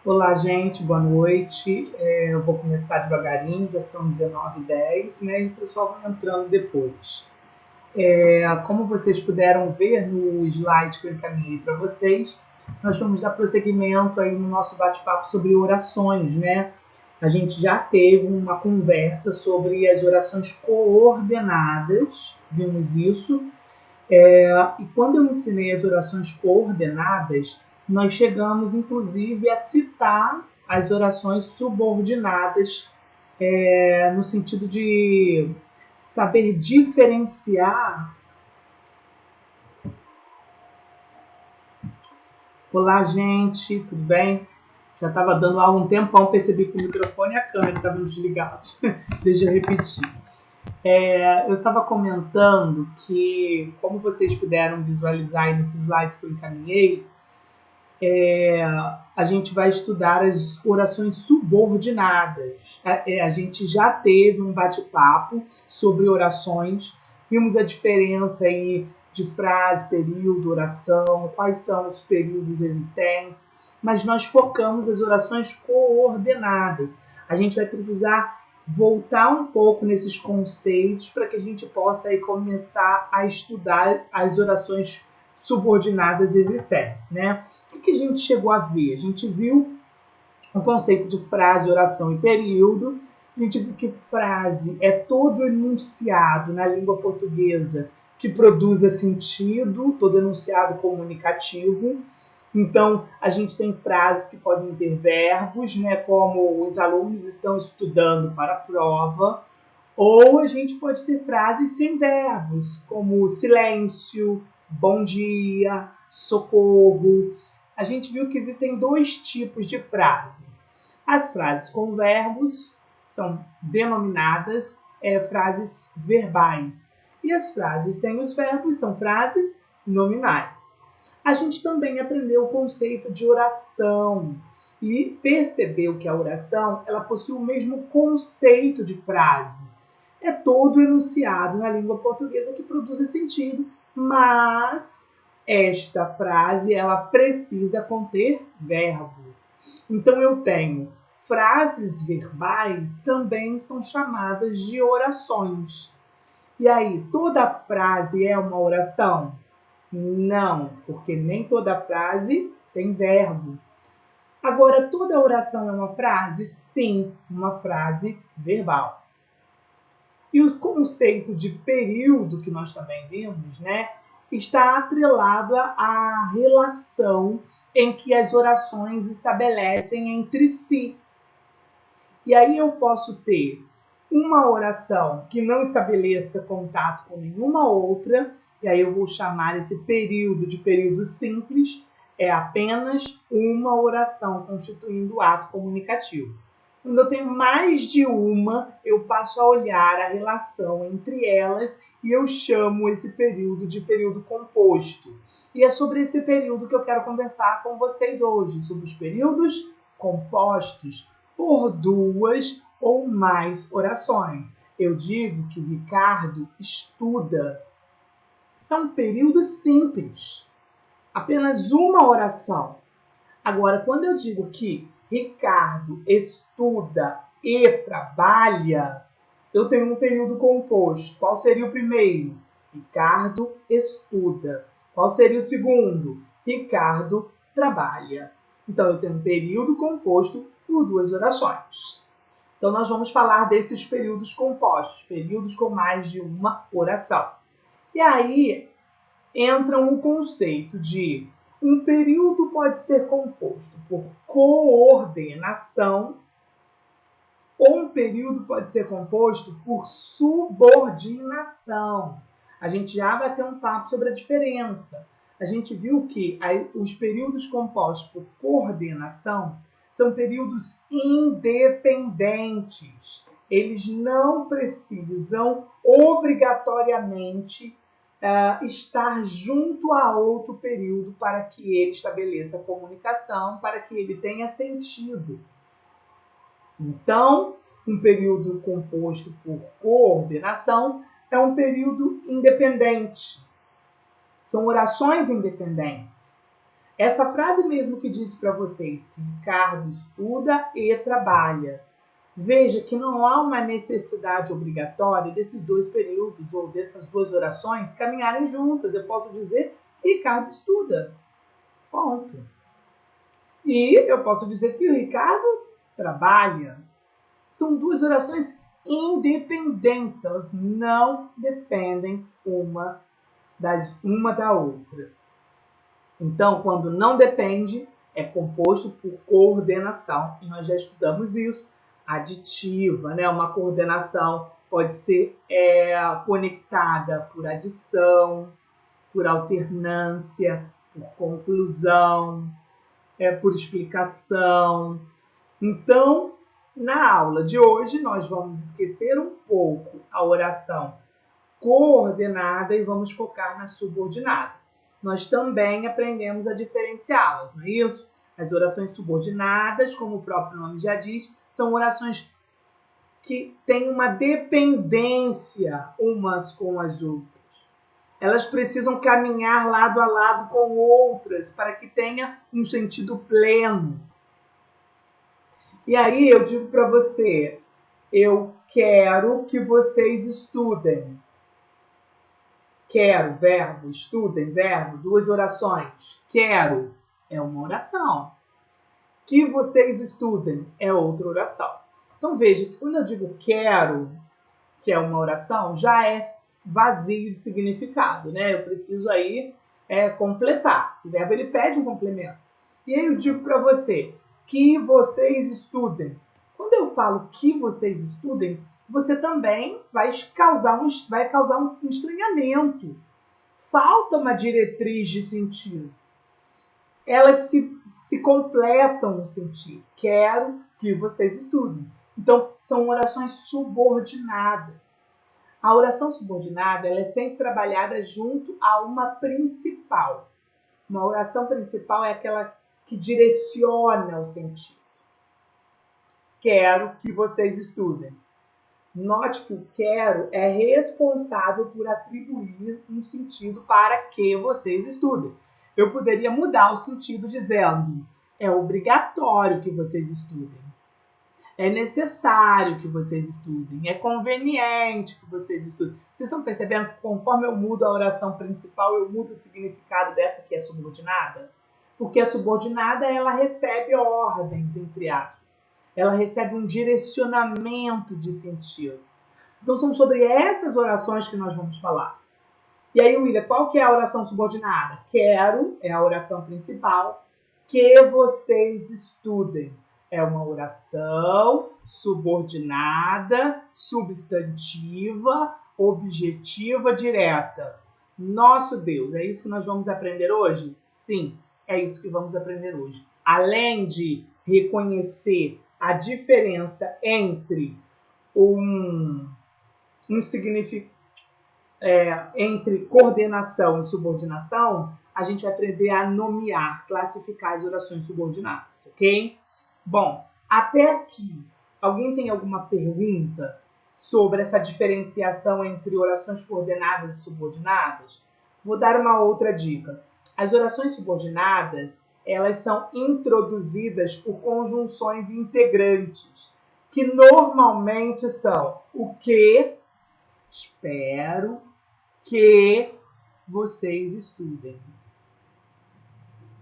Olá, gente, boa noite. Eu vou começar devagarinho, já são 19h10, né? E o pessoal vai entrando depois. Como vocês puderam ver no slide que eu encaminhei para vocês, nós vamos dar prosseguimento aí no nosso bate-papo sobre orações, né? A gente já teve uma conversa sobre as orações coordenadas, vimos isso. E quando eu ensinei as orações coordenadas, nós chegamos inclusive a citar as orações subordinadas, no sentido de saber diferenciar. Olá, gente, tudo bem? Já estava dando há algum tempão, percebi que o microfone e a câmera estavam desligados. Deixa eu repetir. Eu estava comentando que, como vocês puderam visualizar aí nesses slides que eu encaminhei, a gente vai estudar as orações subordinadas. A gente já teve um bate-papo sobre orações, vimos a diferença aí de frase, período, oração, quais são os períodos existentes, mas nós focamos as orações coordenadas. A gente vai precisar voltar um pouco nesses conceitos para que a gente possa aí começar a estudar as orações subordinadas existentes, né? O que a gente chegou a ver? A gente viu o conceito de frase, oração e período. A gente viu que frase é todo enunciado na língua portuguesa que produza sentido, todo enunciado comunicativo. Então, a gente tem frases que podem ter verbos, né, como os alunos estão estudando para a prova, ou a gente pode ter frases sem verbos, como silêncio, bom dia, socorro. A gente viu que existem dois tipos de frases. As frases com verbos são denominadas frases verbais. E as frases sem os verbos são frases nominais. A gente também aprendeu o conceito de oração e percebeu que a oração ela possui o mesmo conceito de frase. É todo enunciado na língua portuguesa que produz sentido, mas esta frase ela precisa conter verbo. Então eu tenho frases verbais também são chamadas de orações. E aí, toda frase é uma oração? Não, porque nem toda frase tem verbo. Agora, toda oração é uma frase? Sim, uma frase verbal. E o conceito de período, que nós também vimos, né, está atrelado à relação em que as orações estabelecem entre si. E aí eu posso ter uma oração que não estabeleça contato com nenhuma outra, e aí eu vou chamar esse período de período simples, é apenas uma oração constituindo o ato comunicativo. Quando eu tenho mais de uma, eu passo a olhar a relação entre elas e eu chamo esse período de período composto. E é sobre esse período que eu quero conversar com vocês hoje, sobre os períodos compostos por duas ou mais orações. Eu digo que o Ricardo estuda. São períodos simples. Apenas uma oração. Agora, quando eu digo que Ricardo estuda e trabalha, eu tenho um período composto. Qual seria o primeiro? Ricardo estuda. Qual seria o segundo? Ricardo trabalha. Então, eu tenho um período composto por duas orações. Então, nós vamos falar desses períodos compostos, períodos com mais de uma oração. E aí entra um conceito de um período pode ser composto por coordenação ou um período pode ser composto por subordinação. A gente já vai ter um papo sobre a diferença. A gente viu que os períodos compostos por coordenação são períodos independentes. Eles não precisam obrigatoriamente estar junto a outro período para que ele estabeleça comunicação, para que ele tenha sentido. Então, um período composto por coordenação é um período independente. São orações independentes. Essa frase mesmo que disse para vocês que Ricardo estuda e trabalha. Veja que não há uma necessidade obrigatória desses dois períodos ou dessas duas orações caminharem juntas. Eu posso dizer que Ricardo estuda. Ponto. E eu posso dizer que o Ricardo trabalha. São duas orações independentes. Elas não dependem uma da outra. Então, quando não depende, é composto por coordenação. E nós já estudamos isso. Aditiva, né? Uma coordenação pode ser conectada por adição, por alternância, por conclusão, por explicação. Então, na aula de hoje, nós vamos esquecer um pouco a oração coordenada e vamos focar na subordinada. Nós também aprendemos a diferenciá-las, não é isso? As orações subordinadas, como o próprio nome já diz, são orações que têm uma dependência umas com as outras. Elas precisam caminhar lado a lado com outras para que tenha um sentido pleno. E aí eu digo para você, eu quero que vocês estudem. Quero, verbo, estudem, verbo, duas orações. Quero é uma oração. Que vocês estudem é outra oração. Então veja que quando eu digo quero, que é uma oração, já é vazio de significado, né? Eu preciso aí completar. Esse verbo ele pede um complemento. E aí eu digo para você que vocês estudem. Quando eu falo que vocês estudem, você também vai causar um estranhamento. Falta uma diretriz de sentido. Elas se completam no sentido. Quero que vocês estudem. Então, são orações subordinadas. A oração subordinada ela é sempre trabalhada junto a uma principal. Uma oração principal é aquela que direciona o sentido. Quero que vocês estudem. Note que o quero é responsável por atribuir um sentido para que vocês estudem. Eu poderia mudar o sentido dizendo é obrigatório que vocês estudem. É necessário que vocês estudem. É conveniente que vocês estudem. Vocês estão percebendo que conforme eu mudo a oração principal, eu mudo o significado dessa que é subordinada? Porque a subordinada, ela recebe ordens, entre aspas. Ela recebe um direcionamento de sentido. Então, são sobre essas orações que nós vamos falar. E aí, William, qual que é a oração subordinada? Quero é a oração principal. Que vocês estudem. É uma oração subordinada, substantiva, objetiva, direta. Nosso Deus, é isso que nós vamos aprender hoje? Sim, é isso que vamos aprender hoje. Além de reconhecer a diferença entre entre coordenação e subordinação, a gente vai aprender a nomear, classificar as orações subordinadas, ok? Bom, até aqui, alguém tem alguma pergunta sobre essa diferenciação entre orações coordenadas e subordinadas? Vou dar uma outra dica. As orações subordinadas, elas são introduzidas por conjunções integrantes, que normalmente são o que, espero que vocês estudem.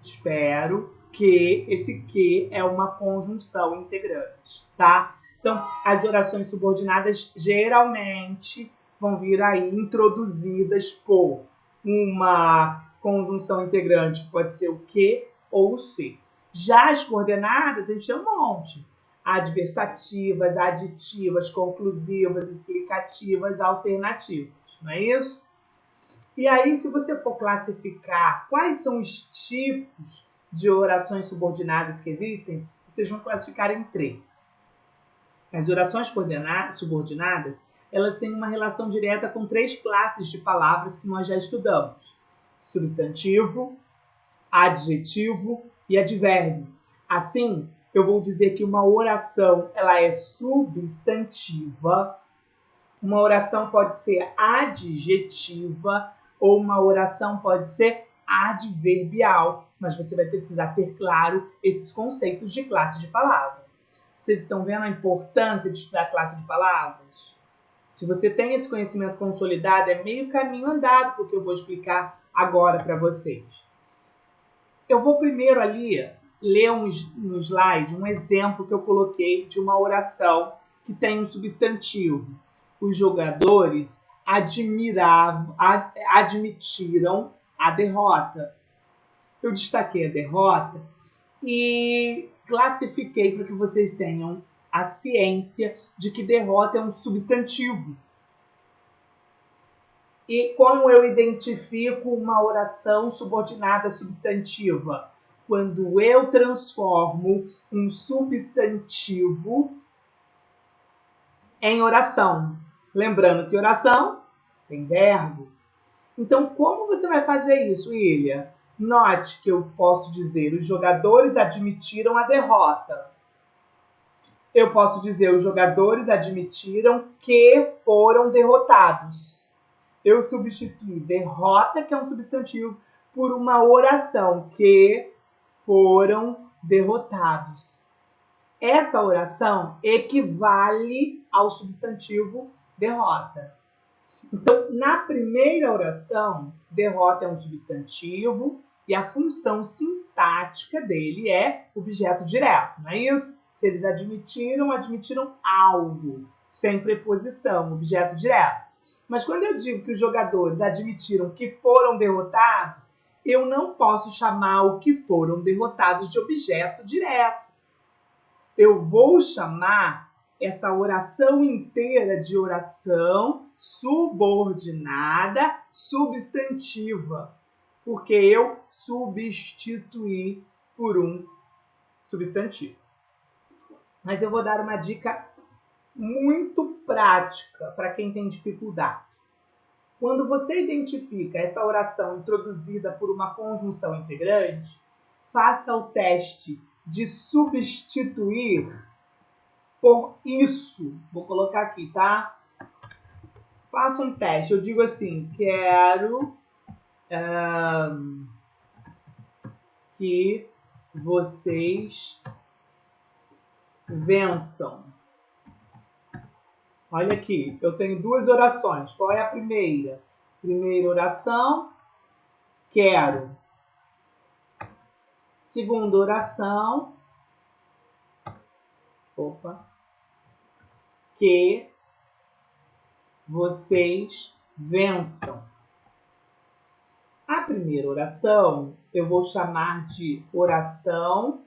Espero que esse que é uma conjunção integrante, tá? Então, as orações subordinadas geralmente vão vir aí introduzidas por uma conjunção integrante, que pode ser o que ou o se. Já as coordenadas, a gente tem um monte. Adversativas, aditivas, conclusivas, explicativas, alternativas, não é isso? E aí, se você for classificar quais são os tipos de orações subordinadas que existem, vocês vão classificar em 3. As orações subordinadas, elas têm uma relação direta com 3 classes de palavras que nós já estudamos. Substantivo, adjetivo e advérbio. Assim, eu vou dizer que uma oração ela é substantiva, uma oração pode ser adjetiva, ou uma oração pode ser adverbial, mas você vai precisar ter claro esses conceitos de classe de palavras. Vocês estão vendo a importância de estudar classe de palavras? Se você tem esse conhecimento consolidado, é meio caminho andado, porque eu vou explicar agora para vocês. Eu vou primeiro ali ler no slide um exemplo que eu coloquei de uma oração que tem um substantivo. Os jogadores admitiram a derrota. Eu destaquei a derrota e classifiquei para que vocês tenham a ciência de que derrota é um substantivo. E como eu identifico uma oração subordinada substantiva? Quando eu transformo um substantivo em oração. Lembrando que oração tem verbo. Então, como você vai fazer isso, Ilha? Note que eu posso dizer, os jogadores admitiram a derrota. Eu posso dizer, os jogadores admitiram que foram derrotados. Eu substituí derrota, que é um substantivo, por uma oração, que foram derrotados. Essa oração equivale ao substantivo derrota. Então, na primeira oração, derrota é um substantivo e a função sintática dele é objeto direto, não é isso? Se eles admitiram algo, sem preposição, objeto direto. Mas quando eu digo que os jogadores admitiram que foram derrotados, eu não posso chamar o que foram derrotados de objeto direto. Eu vou chamar essa oração inteira de oração subordinada substantiva, porque eu substituí por um substantivo. Mas eu vou dar uma dica muito prática para quem tem dificuldade. Quando você identifica essa oração introduzida por uma conjunção integrante, faça o teste de substituir por isso. Vou colocar aqui, tá? Faça um teste. Eu digo assim, quero que vocês vençam. Olha aqui, eu tenho duas orações. Qual é a primeira? Primeira oração, quero. Segunda oração, que vocês vençam. A primeira oração eu vou chamar de oração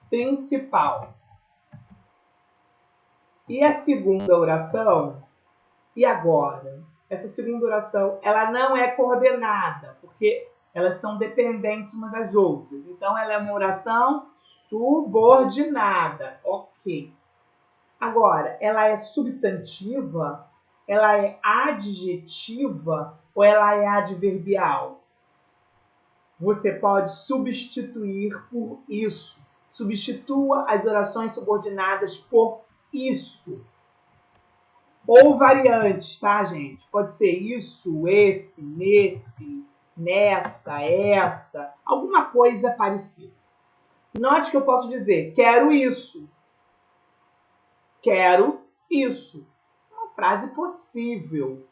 principal. E a segunda oração, e agora? Essa segunda oração, ela não é coordenada, porque elas são dependentes umas das outras. Então, ela é uma oração subordinada. Ok. Agora, ela é substantiva, ela é adjetiva ou ela é adverbial? Você pode substituir por isso. Substitua as orações subordinadas por isso. Ou variantes, tá, gente? Pode ser isso, esse, nesse, nessa, essa, alguma coisa parecida. Note que eu posso dizer, quero isso. Quero isso. É uma frase possível.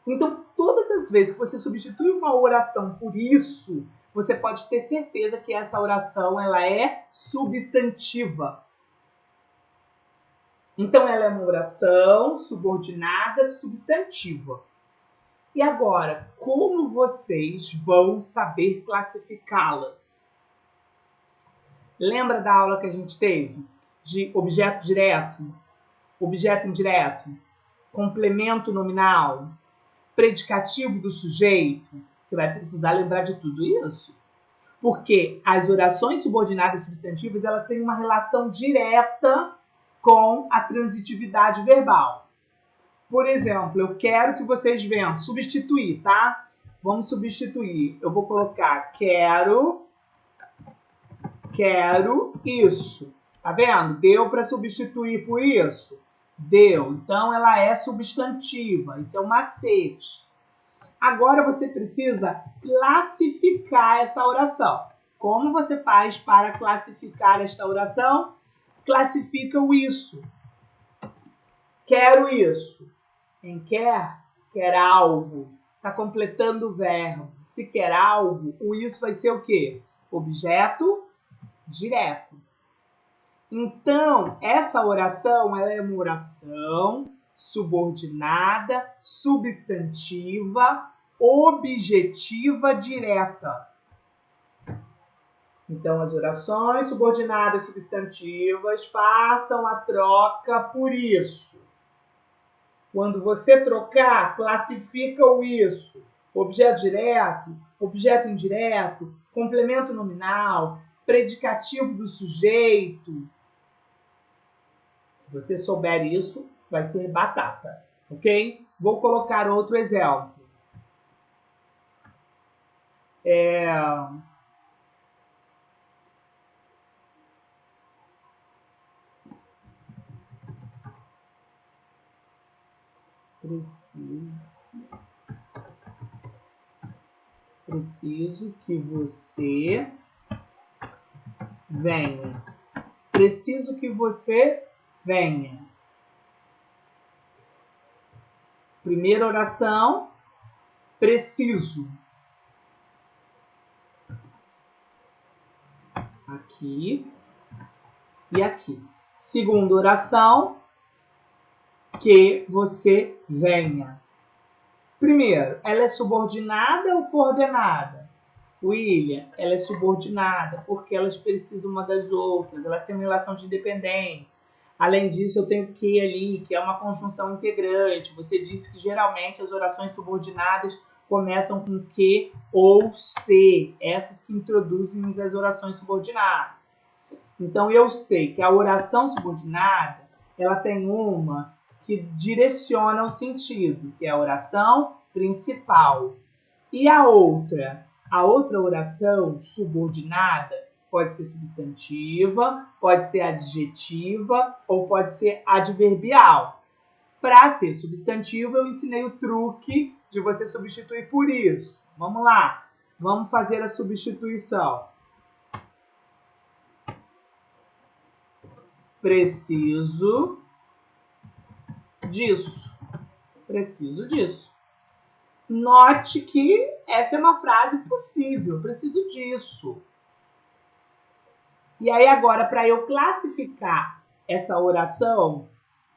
Então, todas as vezes que você substitui uma oração por isso, você pode ter certeza que essa oração ela é substantiva. Então, ela é uma oração subordinada substantiva. E agora, como vocês vão saber classificá-las? Lembra da aula que a gente teve de objeto direto, objeto indireto, complemento nominal, predicativo do sujeito? Você vai precisar lembrar de tudo isso. Porque as orações subordinadas substantivas, elas têm uma relação direta com a transitividade verbal. Por exemplo, eu quero que vocês venham substituir, tá? Vamos substituir. Eu vou colocar quero isso. Tá vendo? Deu para substituir por isso? Deu. Então, ela é substantiva. Isso é um macete. Agora você precisa classificar essa oração. Como você faz para classificar esta oração? Classifica o isso. Quero isso. Em quer algo. Está completando o verbo. Se quer algo, o isso vai ser o quê? Objeto direto. Então, essa oração ela é uma oração subordinada, substantiva, objetiva direta. Então, as orações subordinadas substantivas façam a troca por isso. Quando você trocar, classifica o isso. Objeto direto, objeto indireto, complemento nominal, predicativo do sujeito. Se você souber isso, vai ser batata, ok? Vou colocar outro exemplo. Preciso que você venha. Preciso que você venha. Primeira oração, preciso. Aqui e aqui. Segunda oração, que você venha. Primeiro, ela é subordinada ou coordenada? William, ela é subordinada porque elas precisam uma das outras, elas têm uma relação de independência. Além disso, eu tenho que ali, que é uma conjunção integrante. Você disse que geralmente as orações subordinadas começam com que ou se, essas que introduzem as orações subordinadas. Então, eu sei que a oração subordinada, ela tem uma que direciona o sentido, que é a oração principal. E a outra oração subordinada pode ser substantiva, pode ser adjetiva ou pode ser adverbial. Para ser substantivo, eu ensinei o truque de você substituir por isso. Vamos lá, vamos fazer a substituição. Preciso disso. Preciso disso. Note que essa é uma frase possível. Preciso disso. E aí agora, para eu classificar essa oração,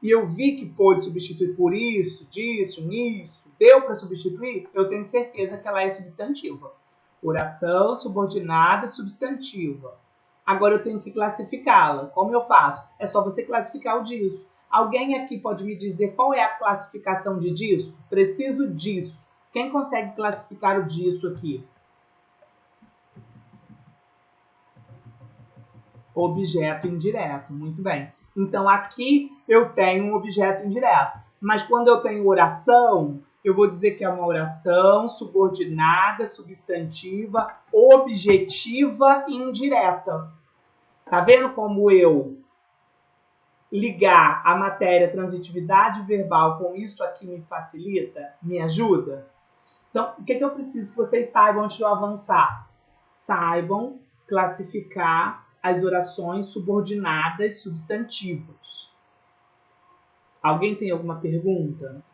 e eu vi que pôde substituir por isso, disso, nisso, deu para substituir, eu tenho certeza que ela é substantiva. Oração subordinada substantiva. Agora eu tenho que classificá-la. Como eu faço? É só você classificar o disso. Alguém aqui pode me dizer qual é a classificação de disso? Preciso disso. Quem consegue classificar o disso aqui? Objeto indireto. Muito bem. Então, aqui eu tenho um objeto indireto. Mas quando eu tenho oração, eu vou dizer que é uma oração subordinada, substantiva, objetiva e indireta. Tá vendo como eu ligar a matéria transitividade verbal com isso aqui me facilita, me ajuda? Então, o que eu preciso que vocês saibam antes de eu avançar? Saibam classificar as orações subordinadas substantivos. Alguém tem alguma pergunta?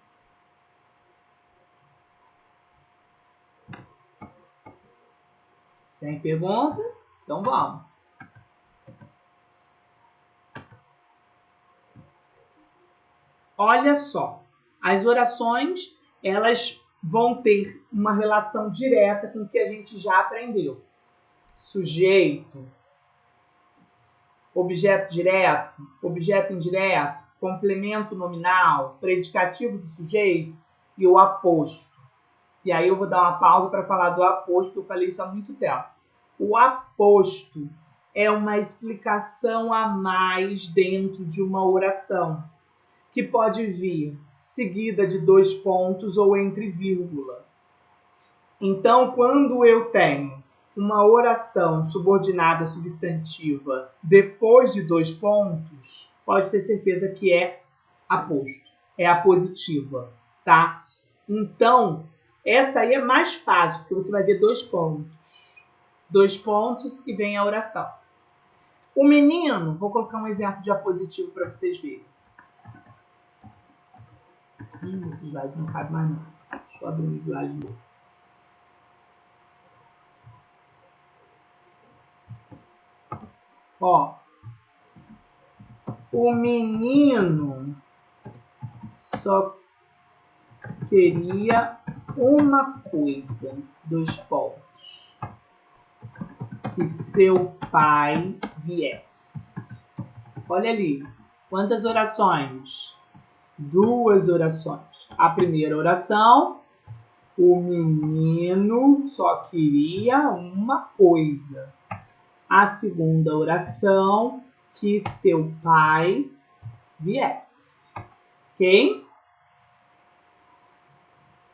Sem perguntas? Então vamos. Olha só, as orações, elas vão ter uma relação direta com o que a gente já aprendeu. Sujeito, objeto direto, objeto indireto, complemento nominal, predicativo do sujeito e o aposto. E aí eu vou dar uma pausa para falar do aposto, que eu falei isso há muito tempo. O aposto é uma explicação a mais dentro de uma oração, que pode vir seguida de 2 pontos ou entre vírgulas. Então, quando eu tenho uma oração subordinada substantiva depois de 2 pontos, pode ter certeza que é aposto, é apositiva, tá? Então, Essa aí é mais fácil, porque você vai ver 2 pontos. 2 pontos e vem a oração. O menino, vou colocar um exemplo de apositivo para vocês verem. Esse slide não cabe mais não. Deixa eu abrir um slide novo. Ó, o menino só queria uma coisa, 2 pontos, que seu pai viesse. Olha ali, quantas orações? 2 orações. A primeira oração, o menino só queria uma coisa. A segunda oração, que seu pai viesse. Ok?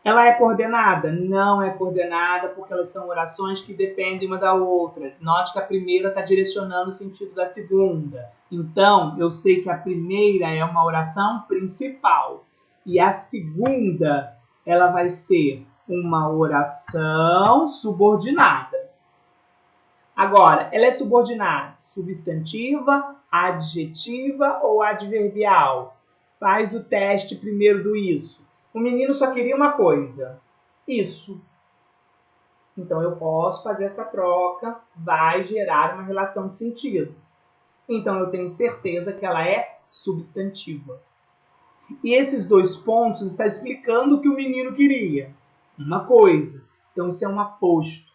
Ela é coordenada? Não é coordenada, porque elas são orações que dependem uma da outra. Note que a primeira está direcionando o sentido da segunda. Então, eu sei que a primeira é uma oração principal. E a segunda, ela vai ser uma oração subordinada. Agora, ela é subordinada substantiva, adjetiva ou adverbial? Faz o teste primeiro do isso. O menino só queria uma coisa, isso. Então, eu posso fazer essa troca, vai gerar uma relação de sentido. Então, eu tenho certeza que ela é substantiva. E esses 2 pontos estão explicando o que o menino queria. Uma coisa. Então, isso é um aposto.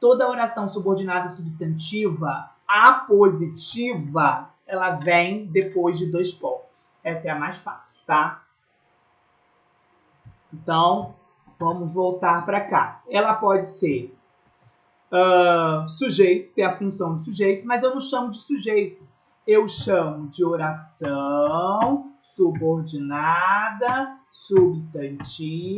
Toda oração subordinada substantiva, apositiva, ela vem depois de 2 pontos. Essa é a mais fácil, tá? Então, vamos voltar para cá. Ela pode ser sujeito, ter a função de sujeito, mas eu não chamo de sujeito. Eu chamo de oração subordinada substantiva,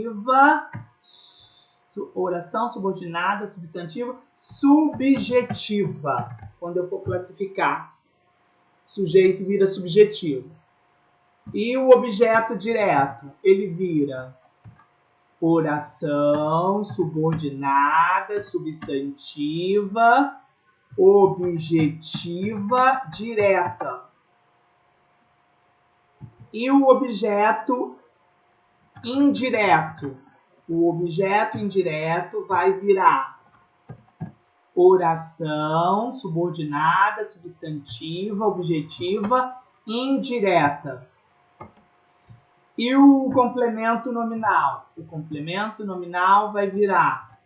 oração subordinada substantiva subjetiva. Quando eu for classificar, sujeito vira subjetivo. E o objeto direto, ele vira oração subordinada substantiva objetiva direta. E o objeto indireto. O objeto indireto vai virar oração subordinada substantiva objetiva indireta. E o complemento nominal? O complemento nominal vai virar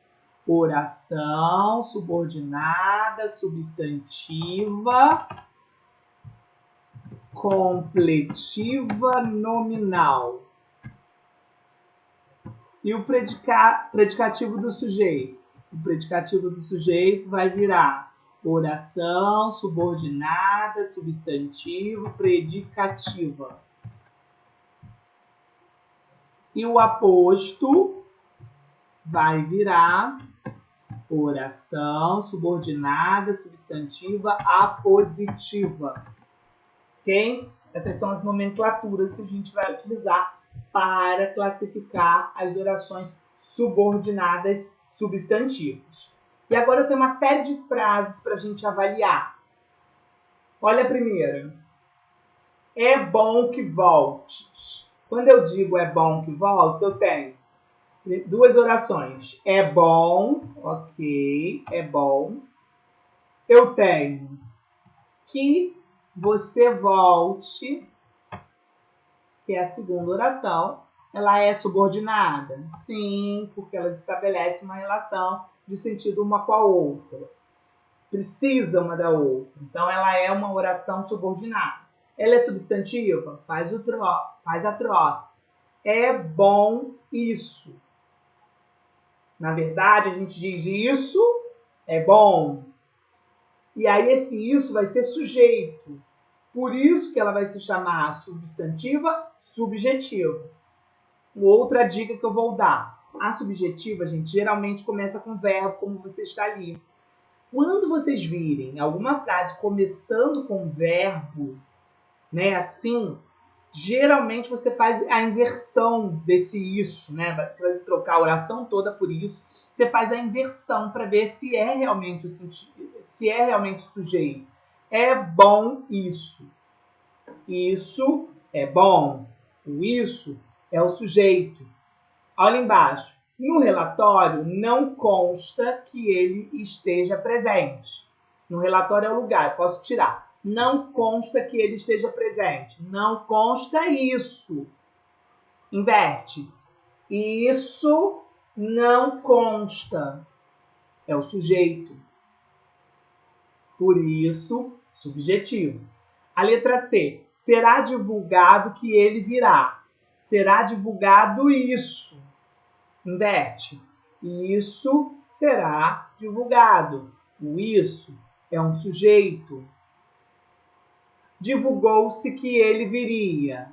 oração subordinada substantiva completiva nominal. E o predicativo do sujeito? O predicativo do sujeito vai virar oração subordinada substantivo predicativa. E o aposto vai virar oração subordinada substantiva apositiva. Ok? Essas são as nomenclaturas que a gente vai utilizar para classificar as orações subordinadas substantivas. E agora eu tenho uma série de frases para a gente avaliar. Olha a primeira. É bom que voltes. Quando eu digo é bom que voltes, eu tenho 2 orações. É bom, ok, é bom. Eu tenho que você volte, que é a segunda oração. Ela é subordinada? Sim, porque ela estabelece uma relação de sentido uma com a outra. Precisa uma da outra. Então, ela é uma oração subordinada. Ela é substantiva? Faz a troca. É bom isso. Na verdade, a gente diz isso é bom. E aí, esse isso vai ser sujeito. Por isso que ela vai se chamar substantiva subjetiva. Outra dica que eu vou dar. A subjetiva, gente, geralmente começa com verbo, como você está ali. Quando vocês virem alguma frase começando com verbo, né, assim, Geralmente você faz a inversão desse isso, né? Você vai trocar a oração toda por isso. Você faz a inversão para ver se é realmente o sentido, se é realmente o sujeito. É bom isso. Isso é bom. O isso é o sujeito. Olha embaixo. No relatório não consta que ele esteja presente. No relatório é o lugar, eu posso tirar. Não consta que ele esteja presente. Não consta isso. Inverte. Isso não consta. É o sujeito. Por isso, subjetivo. A letra C. Será divulgado que ele virá. Será divulgado isso. Inverte. Isso será divulgado. O isso é um sujeito. Divulgou-se que ele viria.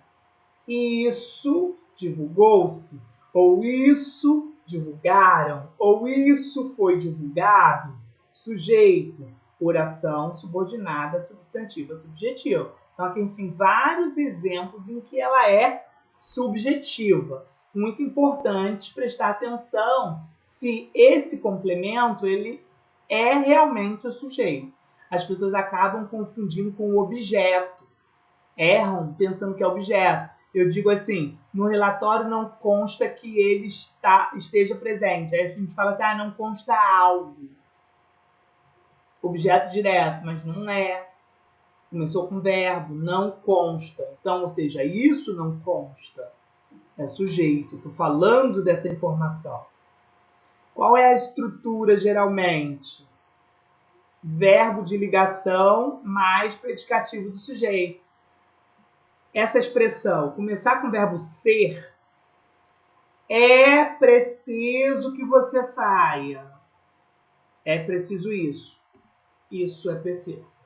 Isso divulgou-se. Ou isso divulgaram. Ou isso foi divulgado. Sujeito. Oração subordinada, substantiva, subjetiva. Então, aqui tem vários exemplos em que ela é subjetiva. Muito importante prestar atenção se esse complemento ele é realmente o sujeito. As pessoas acabam confundindo com o objeto. Erram pensando que é objeto. Eu digo assim, no relatório não consta que ele esteja presente. Aí a gente fala assim, não consta algo. Objeto direto, mas não é. Começou com verbo, não consta. Então, ou seja, isso não consta. É sujeito. Estou falando dessa informação. Qual é a estrutura, geralmente? Verbo de ligação mais predicativo do sujeito. Essa expressão, começar com o verbo ser, é preciso que você saia. É preciso isso. Isso é preciso.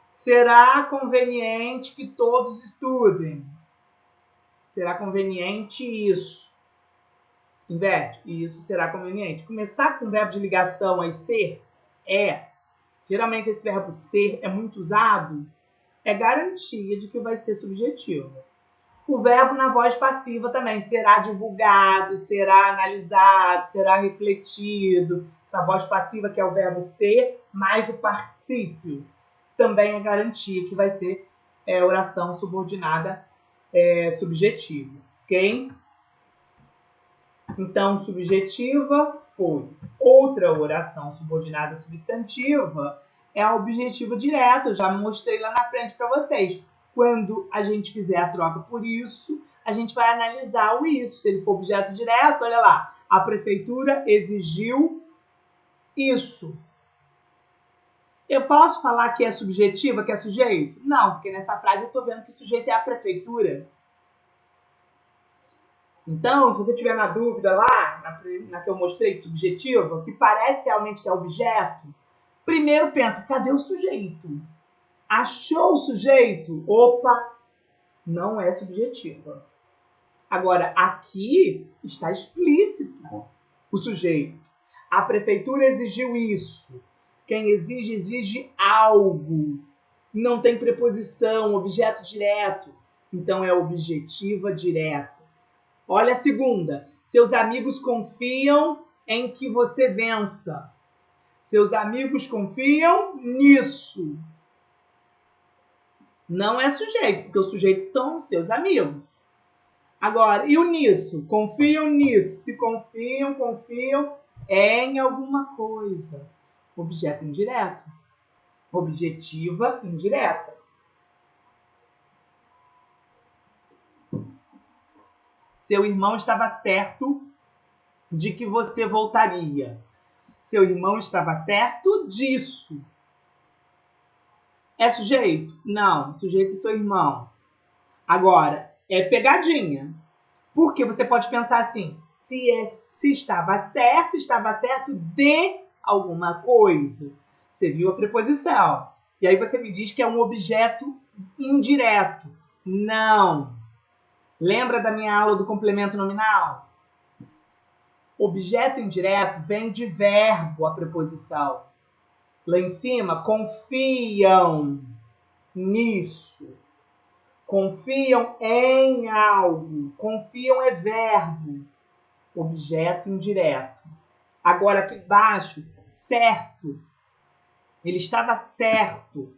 Será conveniente que todos estudem. Será conveniente isso. Inverte. Isso será conveniente. Começar com o verbo de ligação aí ser, geralmente esse verbo ser é muito usado, é garantia de que vai ser subjetivo. O verbo na voz passiva também será divulgado, será analisado, será refletido. Essa voz passiva que é o verbo ser mais o particípio também é garantia que vai ser oração subordinada subjetiva, ok? Então, subjetiva foi. Outra oração subordinada substantiva é a objetiva direta. Eu já mostrei lá na frente para vocês. Quando a gente fizer a troca por isso, a gente vai analisar o isso. Se ele for objeto direto, olha lá. A prefeitura exigiu isso. Eu posso falar que é subjetiva, que é sujeito? Não, porque nessa frase eu estou vendo que o sujeito é a prefeitura. Então, se você tiver na dúvida lá, na que eu mostrei de subjetiva, que parece realmente que é objeto, primeiro pensa, cadê o sujeito? Achou o sujeito? Opa, não é subjetiva. Agora, aqui está explícito o sujeito. A prefeitura exigiu isso. Quem exige, exige algo. Não tem preposição, objeto direto. Então, é objetiva direta. Olha a segunda. Seus amigos confiam em que você vença. Seus amigos confiam nisso. Não é sujeito, porque os sujeitos são seus amigos. Agora, e o nisso? Confiam nisso. Se confiam, confiam em alguma coisa. Objeto indireto. Objetiva indireta. Seu irmão estava certo de que você voltaria. Seu irmão estava certo disso. É sujeito? Não, sujeito é seu irmão. Agora, é pegadinha. Porque você pode pensar assim, se estava certo de alguma coisa. Você viu a preposição. E aí você me diz que é um objeto indireto. Não. Lembra da minha aula do complemento nominal? Objeto indireto vem de verbo a preposição. Lá em cima, confiam nisso. Confiam em algo. Confiam é verbo. Objeto indireto. Agora aqui embaixo, certo. Ele estava certo.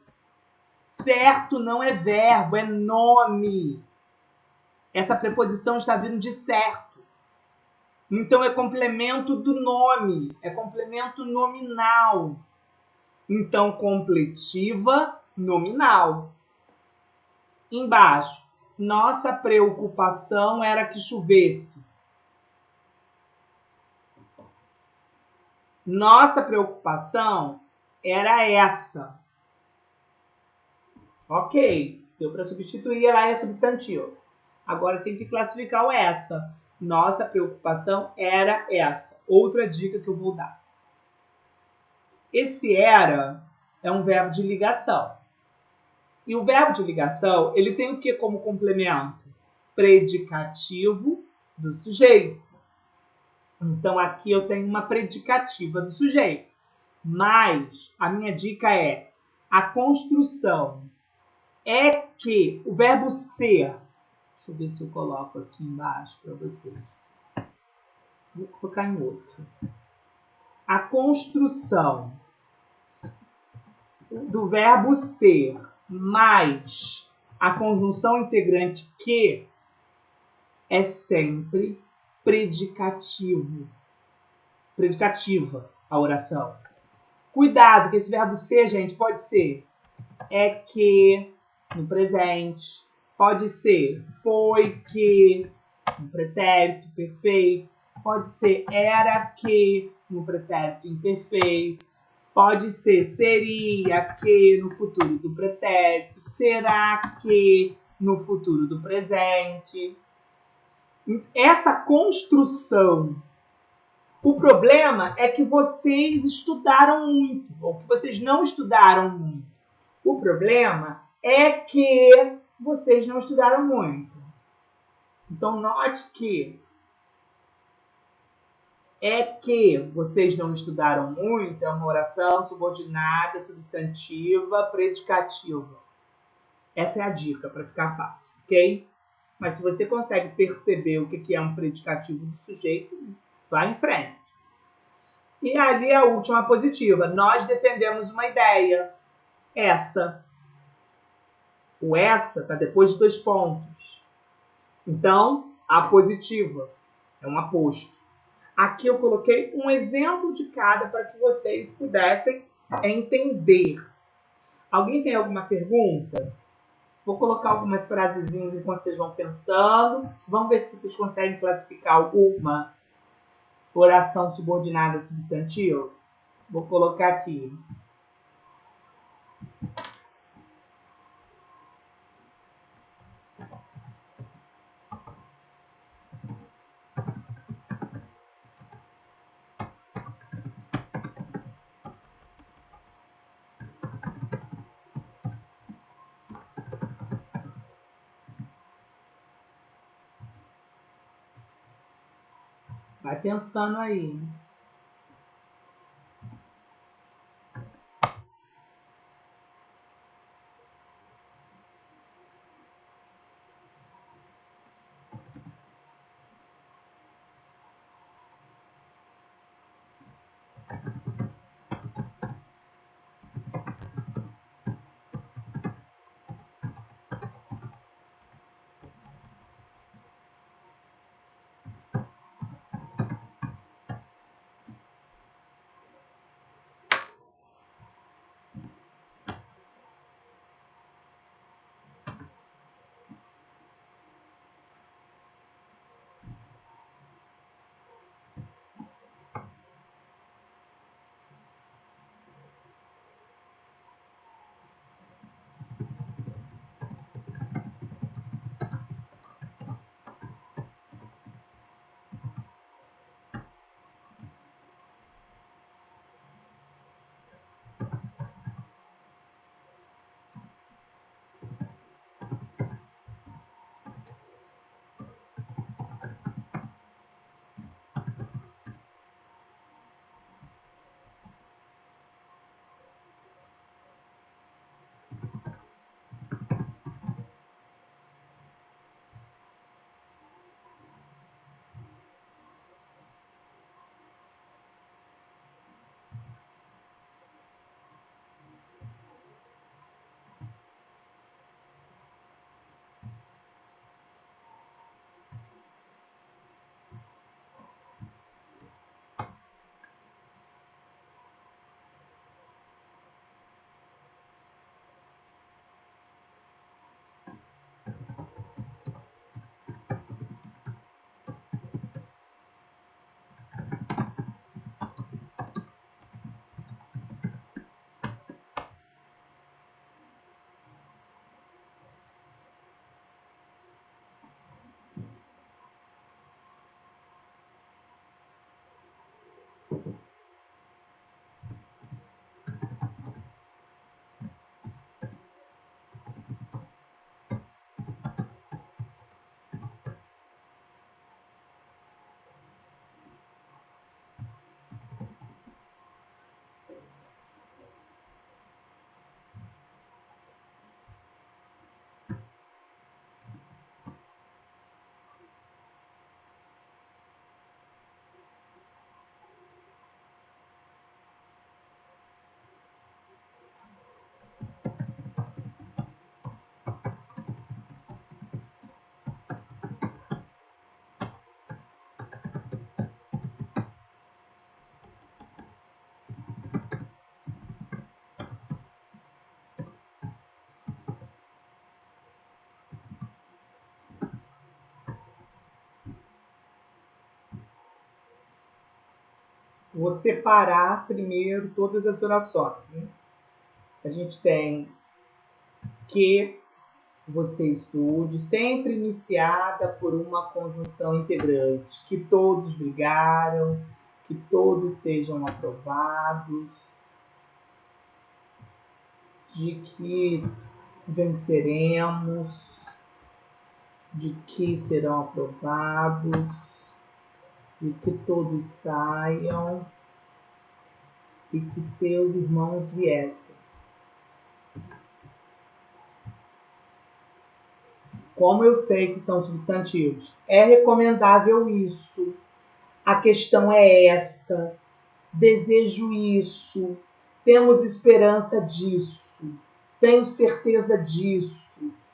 Certo não é verbo, é nome. Essa preposição está vindo de certo. Então é complemento do nome, é complemento nominal. Então, completiva nominal. Embaixo, nossa preocupação era que chovesse. Nossa preocupação era essa. Ok, deu para substituir, ela é substantivo. Agora tem que classificar o essa. Nossa preocupação era essa. Outra dica que eu vou dar. Esse era é um verbo de ligação. E o verbo de ligação, ele tem o que como complemento? Predicativo do sujeito. Então, aqui eu tenho uma predicativa do sujeito. Mas a minha dica é a construção é que o verbo ser. Deixa eu ver se eu coloco aqui embaixo para vocês. Vou colocar em outro. A construção do verbo ser mais a conjunção integrante que é sempre predicativo. Predicativa a oração. Cuidado, que esse verbo ser, gente, pode ser é que no presente, pode ser foi que no pretérito perfeito, pode ser era que no pretérito imperfeito, pode ser seria que no futuro do pretérito, será que no futuro do presente. Essa construção. O problema é que vocês estudaram muito, ou que vocês não estudaram muito. O problema é que vocês não estudaram muito. Então, note que é que vocês não estudaram muito é uma oração subordinada, substantiva, predicativa. Essa é a dica para ficar fácil, ok? Mas se você consegue perceber o que é um predicativo do sujeito, vá em frente. E ali a última positiva. Nós defendemos uma ideia. Essa. O essa está depois de 2 pontos. Então, a positiva é um aposto. Aqui eu coloquei um exemplo de cada para que vocês pudessem entender. Alguém tem alguma pergunta? Vou colocar algumas frasezinhas enquanto vocês vão pensando. Vamos ver se vocês conseguem classificar alguma oração subordinada a substantivo. Vou colocar aqui. Vai pensando aí. Vou separar primeiro todas as orações. Né? A gente tem que você estude, sempre iniciada por uma conjunção integrante, que todos brigaram, que todos sejam aprovados, de que venceremos, de que serão aprovados, de que todos saiam e que seus irmãos viessem. Como eu sei que são substantivos, é recomendável isso. A questão é essa. Desejo isso. Temos esperança disso. Tenho certeza disso.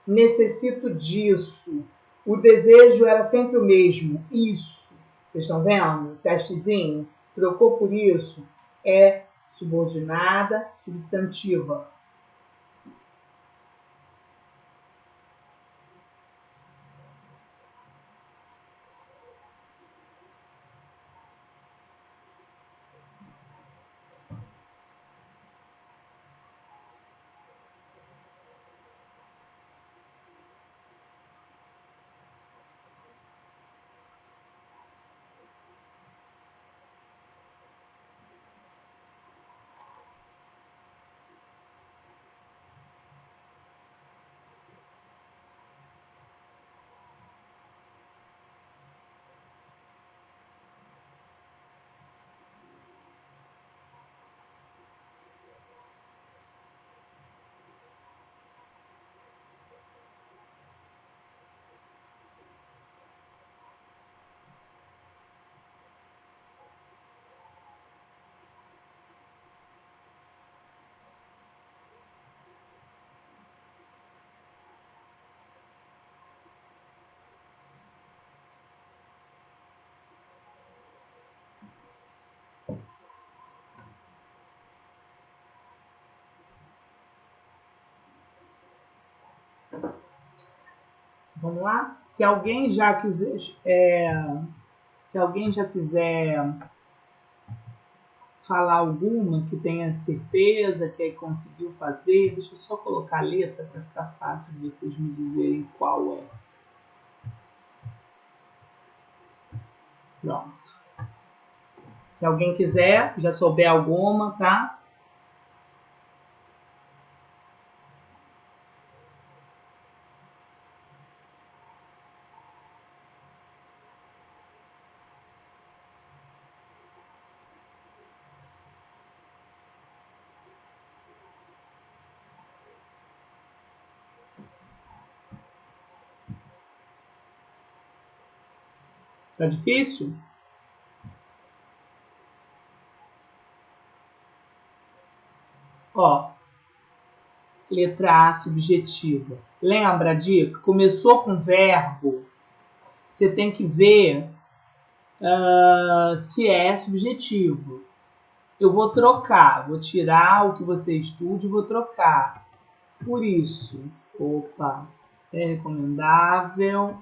Necessito disso. O desejo era sempre o mesmo. Isso. Vocês estão vendo? Testezinho. Trocou por isso. É subordinada substantiva. Vamos lá? Se alguém já quiser falar alguma que tenha certeza que aí conseguiu fazer, deixa eu só colocar a letra para ficar fácil de vocês me dizerem qual é. Pronto. Se alguém quiser, já souber alguma, tá? Tá difícil? Ó, letra A, subjetiva. Lembra a dica? Começou com verbo, você tem que ver se é subjetivo. Eu vou trocar, vou tirar o que você estude e vou trocar. Por isso, opa, é recomendável.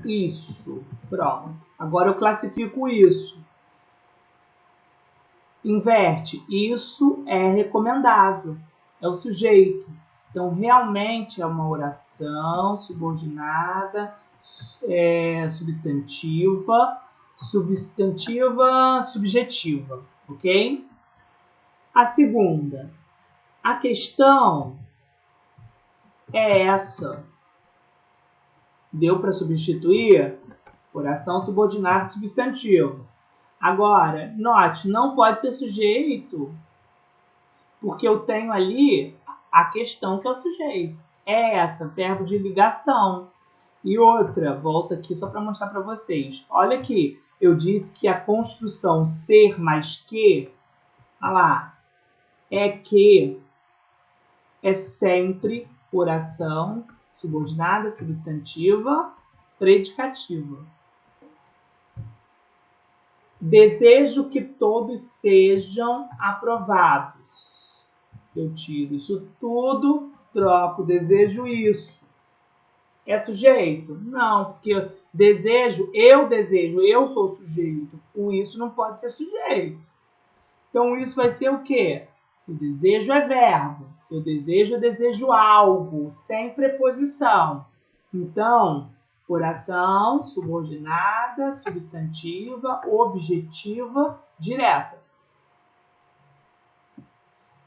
Isso, pronto. Agora eu classifico isso. Inverte, isso é recomendável, é o sujeito. Então, realmente é uma oração subordinada, substantiva, substantiva, subjetiva, ok? A segunda, a questão é essa. Deu para substituir oração subordinada substantivo. Agora, note, não pode ser sujeito, porque eu tenho ali a questão que é o sujeito. É essa, verbo de ligação. E outra, volta aqui só para mostrar para vocês. Olha aqui, eu disse que a construção ser mais que, olha lá, é que é sempre oração subordinada, substantiva, predicativa. Desejo que todos sejam aprovados. Eu tiro isso tudo, troco desejo isso. É sujeito? Não, porque desejo, eu sou sujeito. O isso não pode ser sujeito. Então isso vai ser o quê? O desejo é verbo. Se eu desejo algo, sem preposição. Então, oração subordinada, substantiva, objetiva, direta.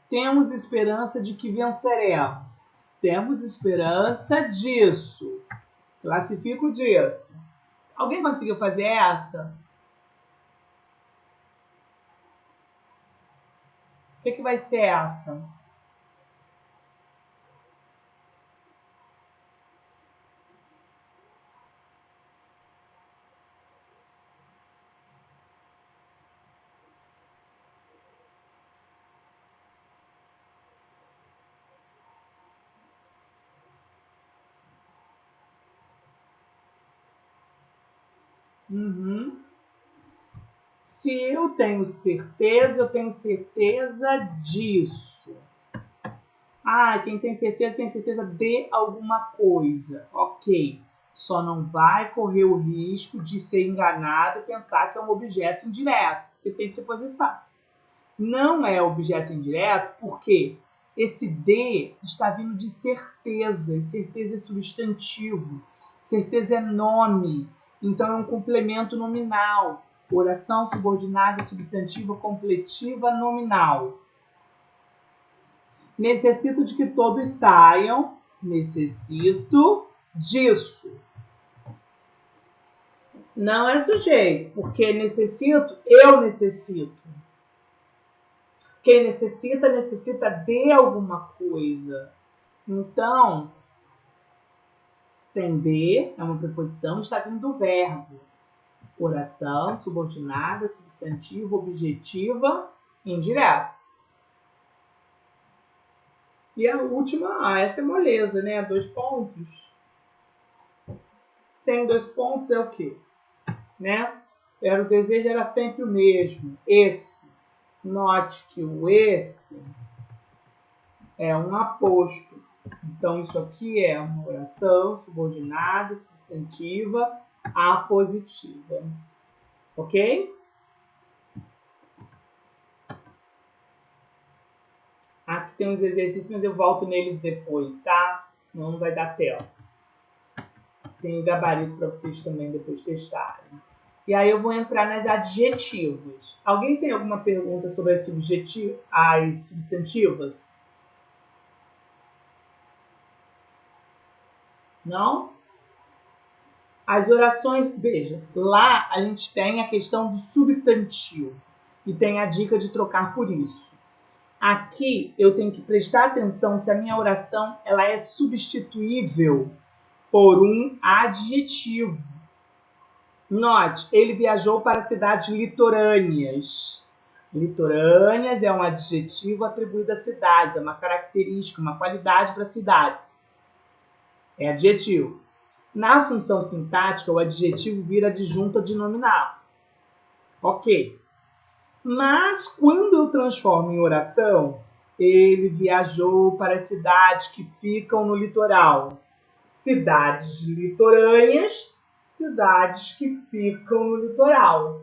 Temos esperança de que venceremos. Temos esperança disso. Classifico disso. Alguém conseguiu fazer essa? O que vai ser essa? Se eu tenho certeza disso. Quem tem certeza de alguma coisa. Ok. Só não vai correr o risco de ser enganado e pensar que é um objeto indireto, que tem preposição. Não é objeto indireto porque esse de está vindo de certeza, e certeza é substantivo, certeza é nome, então é um complemento nominal. Oração subordinada, substantiva, completiva, nominal. Necessito de que todos saiam. Necessito disso. Não é sujeito, porque necessito, eu necessito. Quem necessita de alguma coisa. Então, tem de, é uma preposição, está vindo do verbo. Oração, subordinada, substantivo, objetiva, indireta. E a última, essa é moleza, né? 2 pontos. Tem 2 pontos, é o quê? Né? O desejo era sempre o mesmo. Esse. Note que o esse é um aposto. Então, isso aqui é uma oração subordinada, substantiva, apositiva. Ok? Aqui tem uns exercícios, mas eu volto neles depois, tá? Senão não vai dar tempo. Tem o gabarito para vocês também depois testarem. E aí eu vou entrar nas adjetivas. Alguém tem alguma pergunta sobre as substantivas? Não? As orações, veja, lá a gente tem a questão do substantivo e tem a dica de trocar por isso. Aqui eu tenho que prestar atenção se a minha oração ela é substituível por um adjetivo. Note, ele viajou para cidades litorâneas. Litorâneas é um adjetivo atribuído a cidades, é uma característica, uma qualidade para cidades. É adjetivo. Na função sintática, o adjetivo vira adjunta de nominal. Ok. Mas, quando eu transformo em oração, ele viajou para as cidades que ficam no litoral. Cidades litorâneas, cidades que ficam no litoral.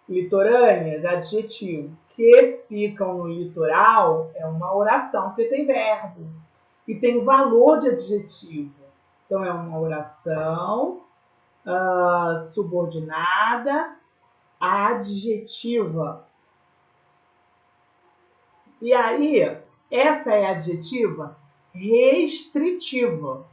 Litorâneas, adjetivo. Que ficam no litoral é uma oração, porque tem verbo. E tem valor de adjetivo. Então, é uma oração subordinada, adjetiva. E aí, essa é a adjetiva restritiva.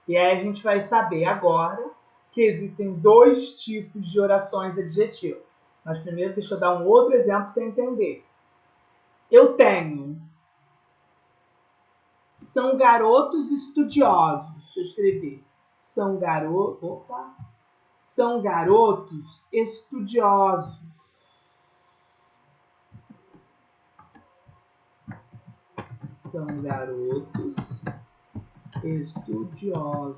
E aí a gente vai saber agora que existem dois tipos de orações adjetivas. Mas primeiro deixa eu dar um outro exemplo para você entender. Eu tenho: são garotos estudiosos. Deixa eu escrever. São garotos estudiosos. São garotos estudiosos.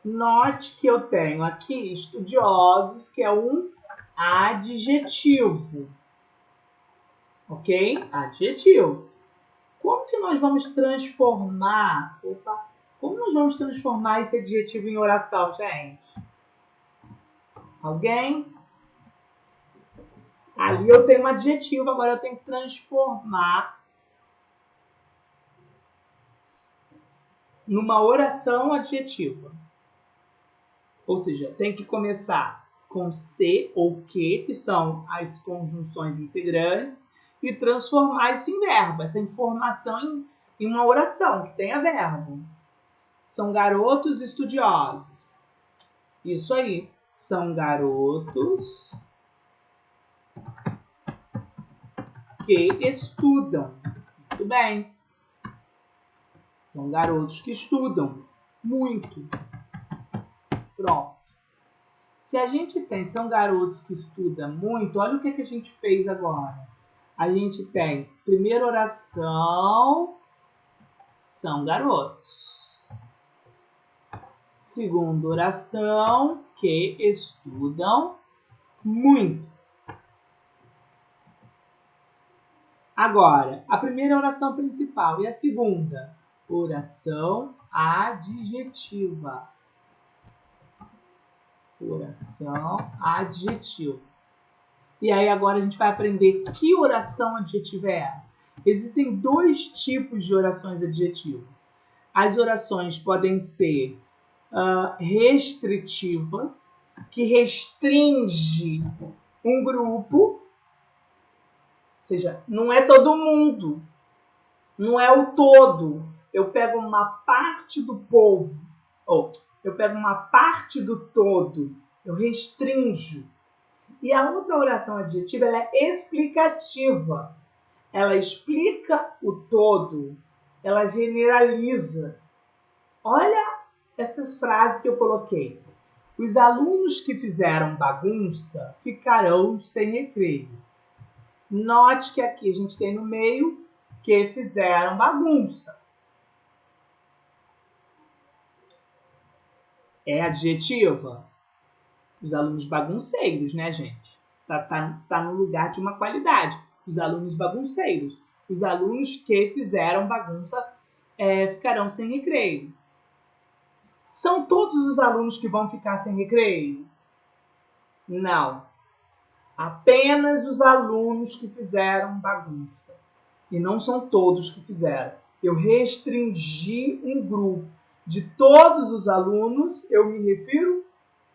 Note que eu tenho aqui estudiosos, que é um adjetivo. Ok? Adjetivo. Como que nós vamos transformar? Como nós vamos transformar esse adjetivo em oração, gente? Alguém? Ali eu tenho um adjetivo, agora eu tenho que transformar numa oração adjetiva. Ou seja, tem que começar com se ou que são as conjunções integrantes, e transformar isso em verbo, essa informação em uma oração que tenha verbo. São garotos estudiosos. Isso aí. São garotos que estudam. Muito bem. São garotos que estudam muito. Pronto. Se a gente tem são garotos que estudam muito, olha o que a gente fez agora. A gente tem primeira oração, são garotos. Segunda oração, que estudam muito. Agora, a primeira oração principal e a segunda, oração adjetiva. Oração adjetiva. E aí agora a gente vai aprender que oração adjetiva é essa. Existem dois tipos de orações adjetivas. As orações podem ser restritivas, que restringe um grupo, ou seja, não é todo mundo, não é o todo. Eu pego uma parte do povo, ou eu pego uma parte do todo, eu restringo. E a outra oração adjetiva, ela é explicativa. Ela explica o todo, ela generaliza. Olha essas frases que eu coloquei. Os alunos que fizeram bagunça ficarão sem recreio. Note que aqui a gente tem no meio que fizeram bagunça. É adjetiva? Os alunos bagunceiros, né, gente? Tá no lugar de uma qualidade. Os alunos bagunceiros. Os alunos que fizeram bagunça ficarão sem recreio. São todos os alunos que vão ficar sem recreio? Não. Apenas os alunos que fizeram bagunça. E não são todos que fizeram. Eu restringi um grupo. De todos os alunos, eu me refiro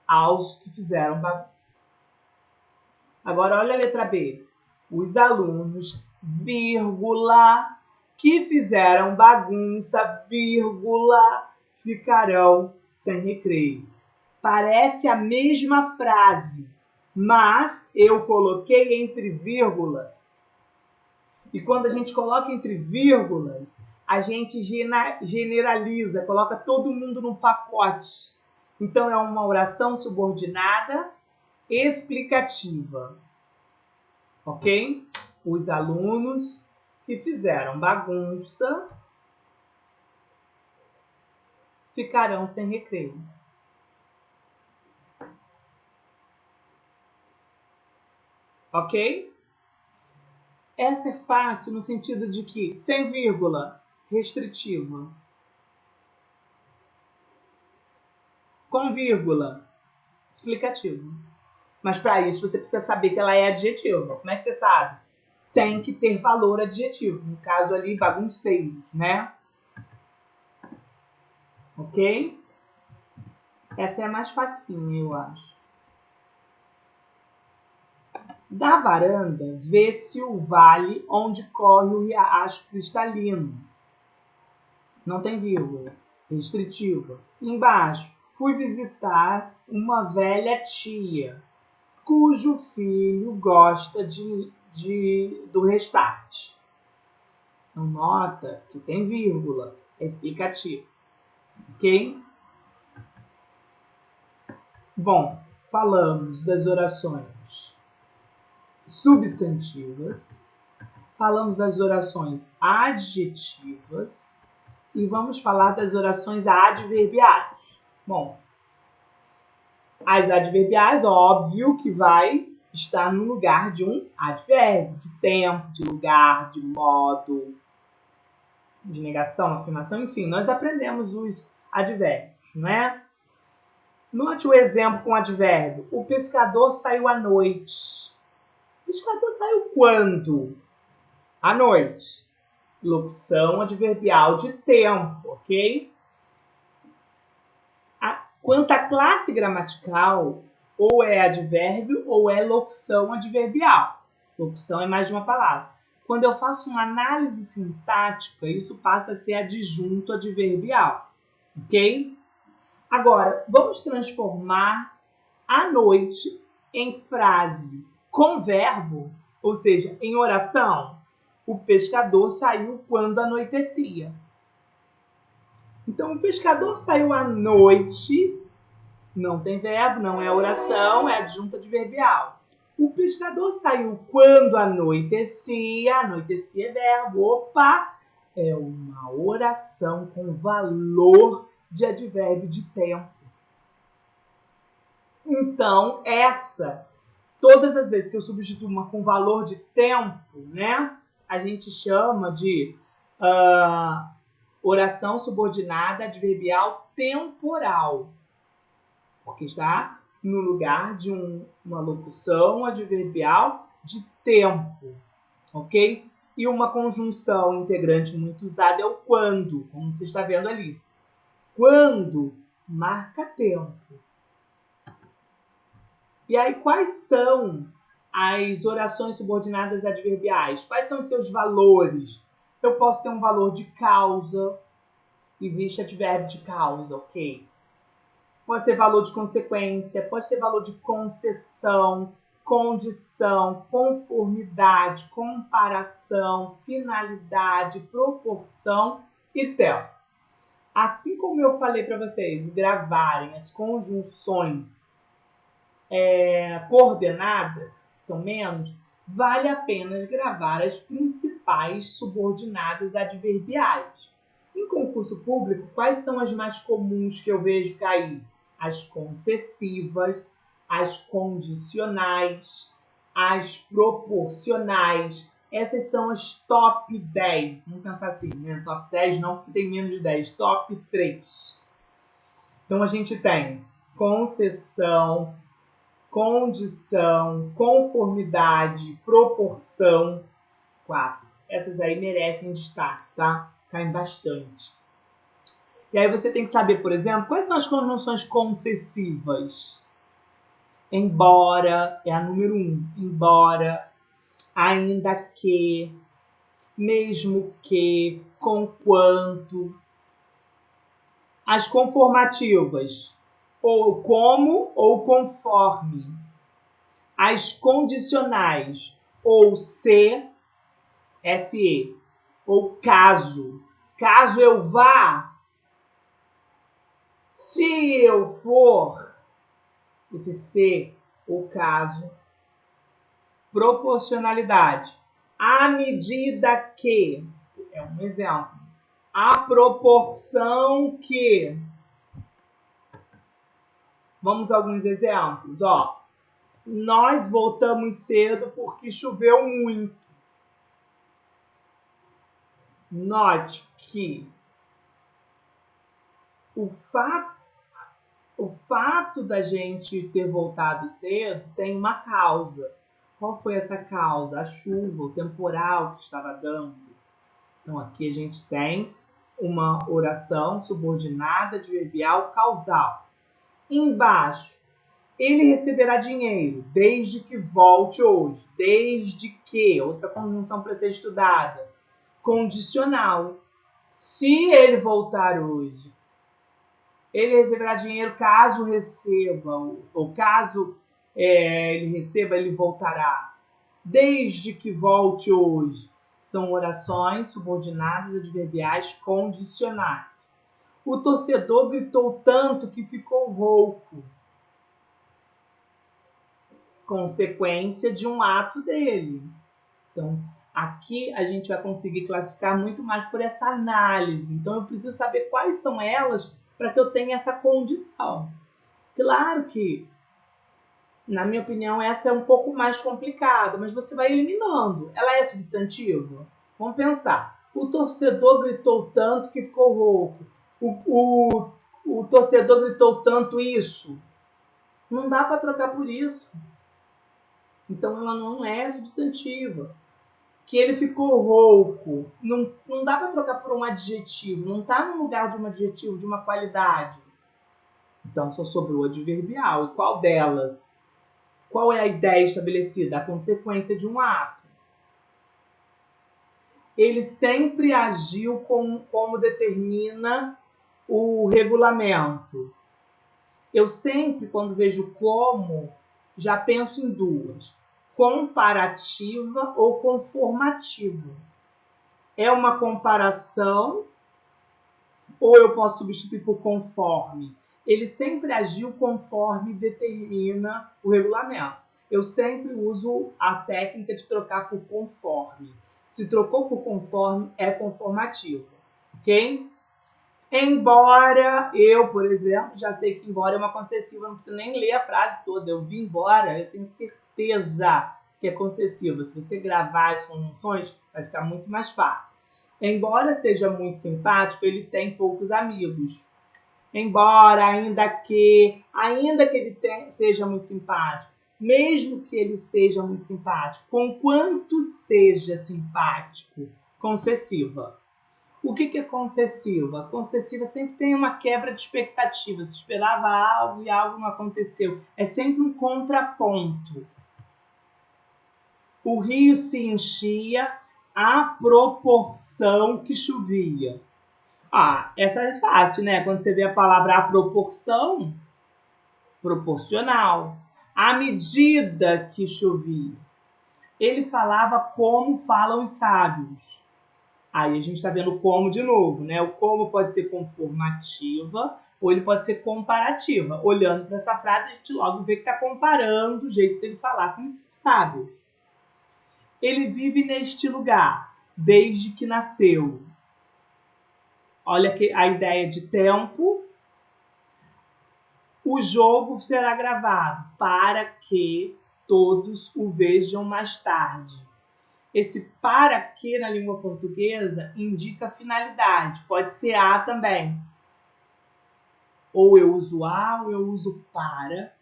aos que fizeram bagunça. Agora, olha a letra B. Os alunos, vírgula, que fizeram bagunça, vírgula, ficarão sem recreio. Parece a mesma frase, mas eu coloquei entre vírgulas. E quando a gente coloca entre vírgulas, a gente generaliza, coloca todo mundo no pacote. Então, é uma oração subordinada explicativa. Ok? Os alunos que fizeram bagunça ficarão sem recreio. Ok? Essa é fácil no sentido de que, sem vírgula, restritiva. Com vírgula, explicativo. Mas para isso você precisa saber que ela é adjetiva. Como é que você sabe? Tem que ter valor adjetivo. No caso ali, bagunceiros, né? Ok? Essa é a mais facinha, eu acho. Da varanda, vê-se o vale onde corre o riacho cristalino. Não tem vírgula. Restritiva. Embaixo, fui visitar uma velha tia, cujo filho gosta do Restart. Então, nota que tem vírgula. É explicativo. Ok? Bom, falamos das orações substantivas, falamos das orações adjetivas e vamos falar das orações adverbiais. Bom, as adverbiais, óbvio que vai estar no lugar de um advérbio, de tempo, de lugar, de modo, de negação, afirmação, enfim, nós aprendemos os advérbios, né? Note o exemplo com advérbio. O pescador saiu à noite. O pescador saiu quando? À noite. Locução adverbial de tempo, ok? Quanto à classe gramatical, ou é advérbio ou é locução adverbial. Locução é mais de uma palavra. Quando eu faço uma análise sintática, isso passa a ser adjunto adverbial, ok? Agora, vamos transformar à noite em frase com verbo, ou seja, em oração. O pescador saiu quando anoitecia. Então, o pescador saiu à noite, não tem verbo, não é oração, é adjunto adverbial. O pescador saiu quando anoitecia, anoitecia é verbo, opa, é uma oração com valor de advérbio de tempo. Então, todas as vezes que eu substituo uma com valor de tempo, né, a gente chama de oração subordinada adverbial temporal, porque está no lugar de uma locução adverbial de tempo, ok? E uma conjunção integrante muito usada é o quando, como você está vendo ali. Quando marca tempo. E aí, quais são as orações subordinadas adverbiais? Quais são os seus valores? Eu posso ter um valor de causa. Existe advérbio de causa, ok? Pode ter valor de consequência, pode ter valor de concessão, condição, conformidade, comparação, finalidade, proporção e tempo. Assim como eu falei para vocês gravarem as conjunções coordenadas, que são menos, vale a pena gravar as principais subordinadas adverbiais. Em concurso público, quais são as mais comuns que eu vejo cair? As concessivas, as condicionais, as proporcionais. Essas são as top 10. Vamos pensar assim, né? Top 10 não, porque tem menos de 10. Top 3. Então, a gente tem concessão, condição, conformidade, proporção. 4. Essas aí merecem destaque, tá? Caem bastante. E aí você tem que saber, por exemplo, quais são as conjunções concessivas. Embora, é a número 1. Embora, ainda que, mesmo que, conquanto. As conformativas, ou como ou conforme. As condicionais, ou se, ou caso. Caso eu vá, se eu for, esse se, ou caso. Proporcionalidade, à medida que, é um exemplo. A proporção que. Vamos a alguns exemplos. Ó, nós voltamos cedo porque choveu muito. Note que o fato da gente ter voltado cedo tem uma causa. Qual foi essa causa? A chuva, o temporal que estava dando. Então, aqui a gente tem uma oração subordinada adverbial causal. Embaixo, ele receberá dinheiro desde que volte hoje. Desde que, outra conjunção para ser estudada. Condicional. Se ele voltar hoje, ele receberá dinheiro caso receba, ou caso ele receba, ele voltará. Desde que volte hoje. São orações subordinadas adverbiais condicionais. O torcedor gritou tanto que ficou rouco. Consequência de um ato dele. Então, aqui a gente vai conseguir classificar muito mais por essa análise. Então, eu preciso saber quais são elas para que eu tenha essa condição. Claro que, na minha opinião, essa é um pouco mais complicada, mas você vai eliminando. Ela é substantiva? Vamos pensar. O torcedor gritou tanto que ficou rouco. O torcedor gritou tanto isso. Não dá para trocar por isso. Então, ela não é substantiva. Que ele ficou rouco. Não dá para trocar por um adjetivo. Não está no lugar de um adjetivo, de uma qualidade. Então, só sobrou adverbial. E qual delas? Qual é a ideia estabelecida? A consequência de um ato. Ele sempre agiu como determina o regulamento. Eu sempre, quando vejo como, já penso em duas. Comparativa ou conformativa. É uma comparação ou eu posso substituir por conforme? Ele sempre agiu conforme determina o regulamento. Eu sempre uso a técnica de trocar por conforme. Se trocou por conforme, é conformativo. Ok? Embora eu, por exemplo, já sei que embora é uma concessiva, não preciso nem ler a frase toda. Eu vi embora, eu tenho certeza que é concessiva. Se você gravar as conjunções, vai ficar muito mais fácil. Embora seja muito simpático, ele tem poucos amigos. Embora, ainda que ele seja muito simpático, mesmo que ele seja muito simpático, conquanto seja simpático, concessiva. O que é concessiva? Concessiva sempre tem uma quebra de expectativa. Se esperava algo e algo não aconteceu. É sempre um contraponto. O rio se enchia à proporção que chovia. Essa é fácil, né? Quando você vê a palavra à proporção, proporcional. À medida que chovia. Ele falava como falam os sábios. Aí a gente está vendo o como de novo, né? O como pode ser conformativa ou ele pode ser comparativa. Olhando para essa frase, a gente logo vê que está comparando o jeito dele falar com os sábios. Ele vive neste lugar desde que nasceu. Olha a ideia de tempo. O jogo será gravado para que todos o vejam mais tarde. Esse para que na língua portuguesa indica finalidade. Pode ser a também. Ou eu uso a, ou eu uso para.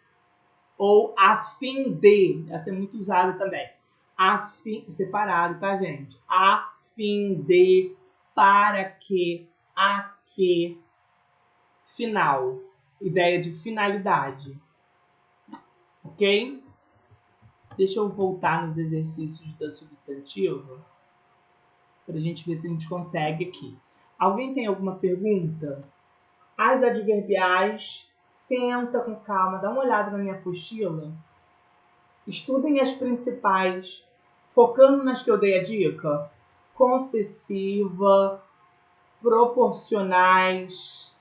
Ou a fim de. Essa é muito usada também. A fim, separado, tá, gente? A fim de, para que, a que, final. Ideia de finalidade. Ok? Deixa eu voltar nos exercícios da substantiva para a gente ver se a gente consegue aqui. Alguém tem alguma pergunta? As adverbiais, senta com calma, dá uma olhada na minha apostila. Estudem as principais, focando nas que eu dei a dica. Concessiva, proporcionais,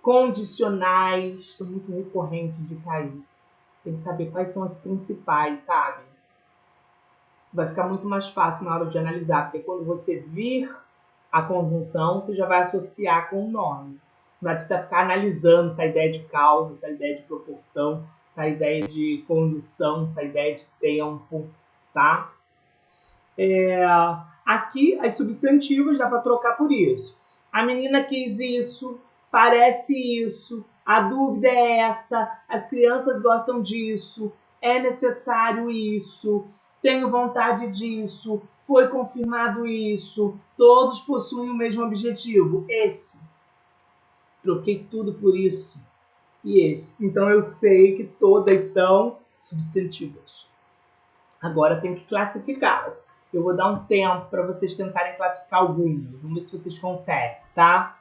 condicionais, são muito recorrentes de cair. Tem que saber quais são as principais, sabe? Vai ficar muito mais fácil na hora de analisar, porque quando você vir a conjunção, você já vai associar com o nome. Não vai precisar ficar analisando essa ideia de causa, essa ideia de proporção, essa ideia de condição, essa ideia de tempo, tá? Aqui, as substantivas dá para trocar por isso. A menina quis isso, parece isso, a dúvida é essa, as crianças gostam disso, é necessário isso, tenho vontade disso, Foi confirmado isso. Todos possuem o mesmo objetivo. Esse. Troquei tudo por isso. E esse. Então eu sei que todas são substantivas. Agora tem que classificá-las. Eu vou dar um tempo para vocês tentarem classificar algumas. Vamos ver se vocês conseguem, tá?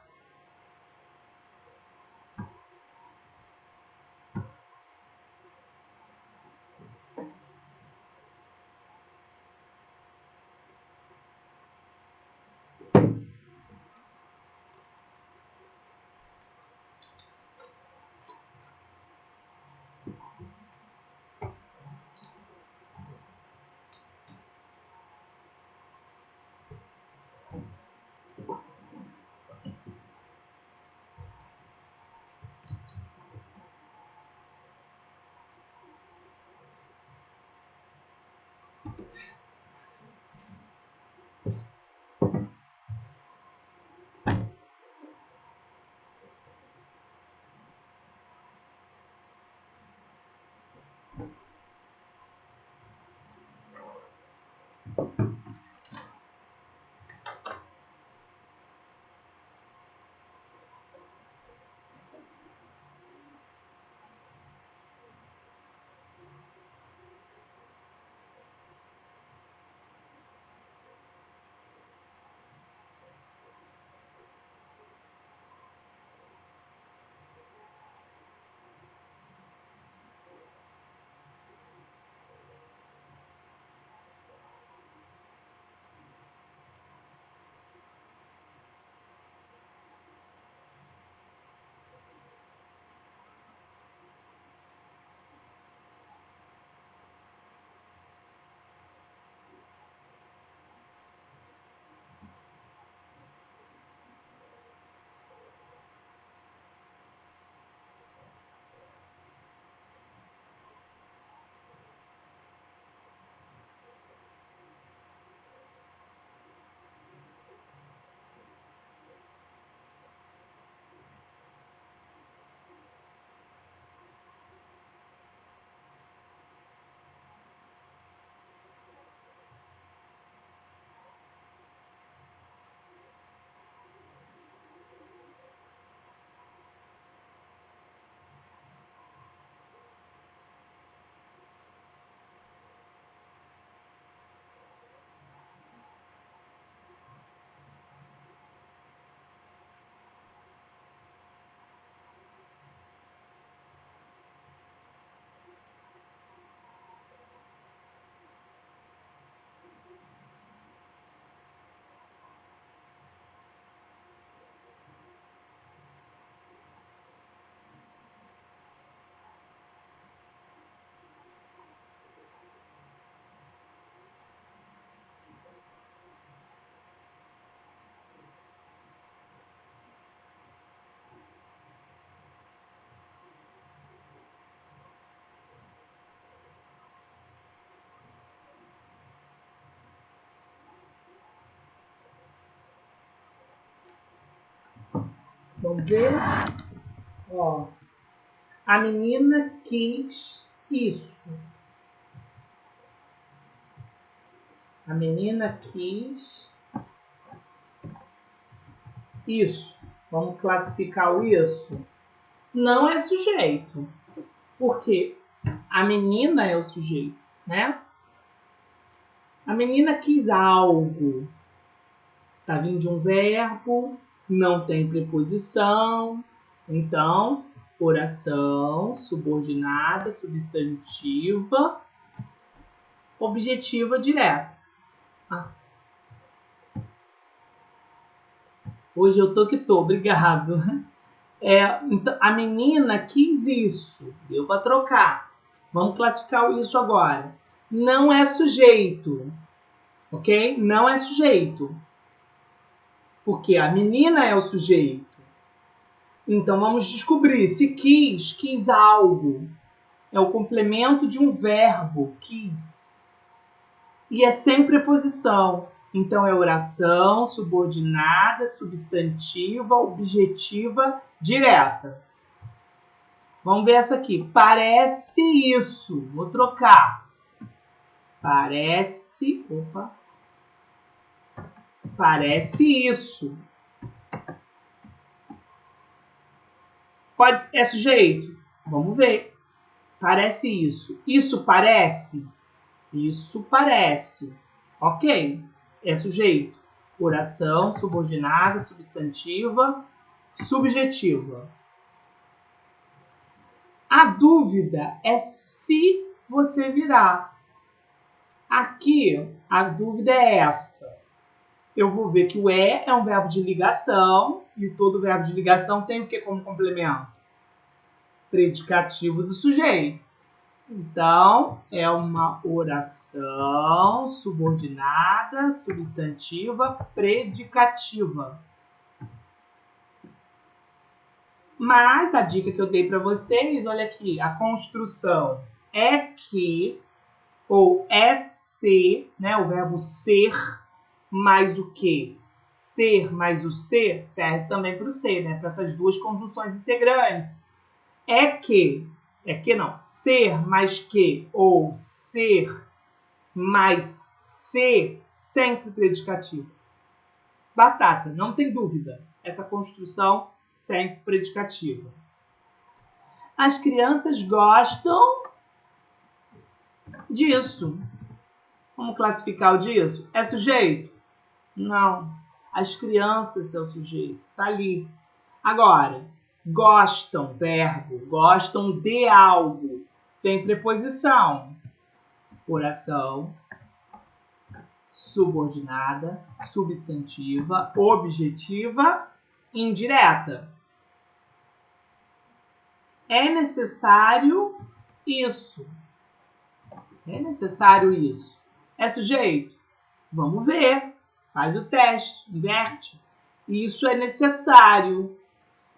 Vamos ver? Ó, a menina quis isso. A menina quis isso. Vamos classificar o isso. Não é sujeito. Porque a menina é o sujeito, né? A menina quis algo. Tá vindo de um verbo, não tem preposição. Então, oração, subordinada, substantiva, objetiva direta. Hoje eu tô que tô, obrigado. Então, a menina quis isso, deu para trocar. Vamos classificar isso agora. Não é sujeito, ok? Não é sujeito. Porque a menina é o sujeito. Então vamos descobrir se quis algo. É o complemento de um verbo, quis. E é sem preposição. Então é oração, subordinada, substantiva, objetiva, direta. Vamos ver essa aqui. Parece isso. Vou trocar. Parece. Opa. Parece isso. É sujeito? Vamos ver. Parece isso. Isso parece? Isso parece. Ok. É sujeito. Oração subordinada, substantiva, subjetiva. A dúvida é se você virar. Aqui, a dúvida é essa. Eu vou ver que o é um verbo de ligação, e todo verbo de ligação tem o que como complemento? Predicativo do sujeito. Então, é uma oração subordinada, substantiva, predicativa. Mas a dica que eu dei para vocês, olha aqui, a construção é que, ou é ser, né, o verbo ser, mais o que? Ser mais o ser serve também para o ser, né? Para essas duas conjunções integrantes. É que não. Ser mais que ou ser mais ser, sempre predicativo. Batata, não tem dúvida. Essa construção sempre predicativa. As crianças gostam disso. Vamos classificar o disso? É sujeito? Não. As crianças é o sujeito. Tá ali. Agora, gostam, verbo. Gostam de algo. Tem preposição. Oração. Subordinada. Substantiva. Objetiva. Indireta. É necessário isso. É necessário isso. É sujeito? Vamos ver. Faz o teste, inverte. Isso é necessário.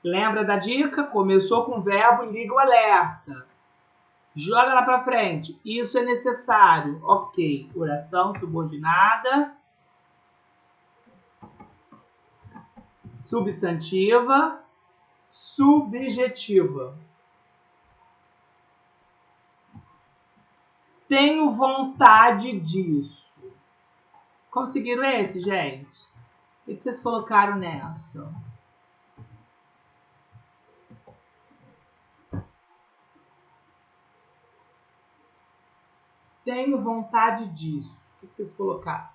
Lembra da dica? Começou com o verbo, liga o alerta. Joga lá para frente. Isso é necessário. Ok. Oração subordinada. Substantiva. Subjetiva. Tenho vontade disso. Conseguiram esse, gente? O que vocês colocaram nessa? Tenho vontade disso. O que vocês colocaram?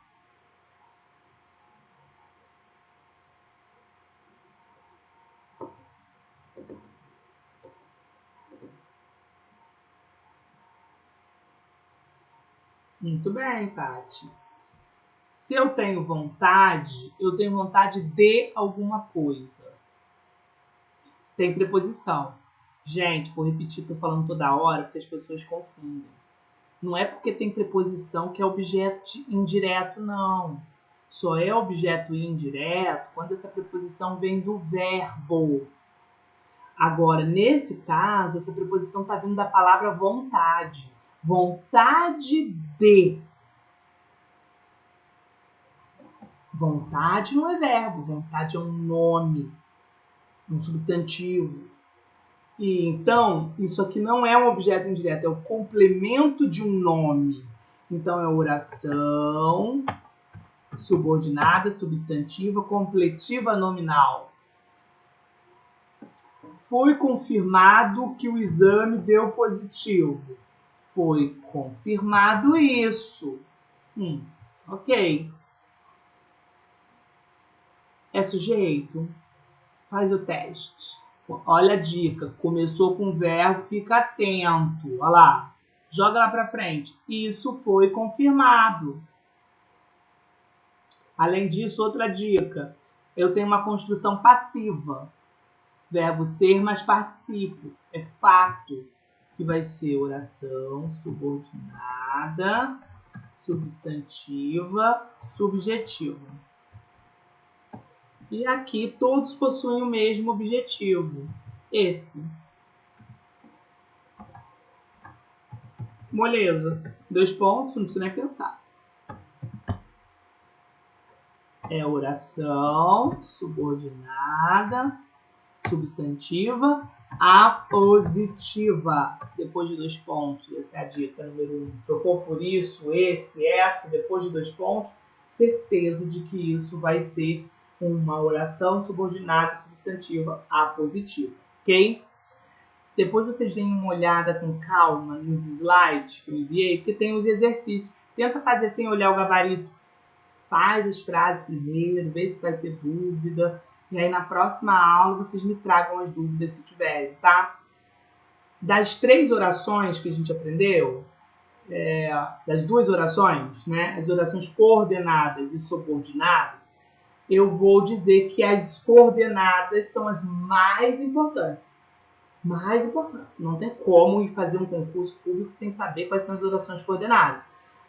Muito bem, Tati. Se eu tenho vontade de alguma coisa. Tem preposição. Gente, vou repetir, estou falando toda hora, porque as pessoas confundem. Não é porque tem preposição que é objeto indireto, não. Só é objeto indireto quando essa preposição vem do verbo. Agora, nesse caso, essa preposição está vindo da palavra vontade. Vontade de. Vontade não é verbo, vontade é um nome, um substantivo. E então, isso aqui não é um objeto indireto, é o complemento de um nome. Então, é oração subordinada, substantiva, completiva nominal. Foi confirmado que o exame deu positivo. Foi confirmado isso. Ok. É sujeito? Faz o teste. Olha a dica. Começou com o verbo, fica atento. Olha lá. Joga lá para frente. Isso foi confirmado. Além disso, outra dica. Eu tenho uma construção passiva. Verbo ser mais participo. É fato. Que vai ser oração subordinada, substantiva, subjetiva. E aqui todos possuem o mesmo objetivo. Esse. Moleza. 2 pontos, não precisa nem pensar. É oração subordinada, substantiva, apositiva. Depois de 2 pontos. Essa é a dica número 1. Trocou por isso, esse, essa, depois de 2 pontos. certeza de que isso vai ser uma oração subordinada substantiva apositiva, ok? Depois vocês deem uma olhada com calma nos slides que eu enviei, porque tem os exercícios. Tenta fazer sem olhar o gabarito. Faz as frases primeiro, vê se vai ter dúvida. E aí na próxima aula vocês me tragam as dúvidas se tiverem, tá? Das 3 orações que a gente aprendeu, das 2 orações, né? As orações coordenadas e subordinadas, eu vou dizer que as coordenadas são as mais importantes. Mais importante. Não tem como ir fazer um concurso público sem saber quais são as orações coordenadas.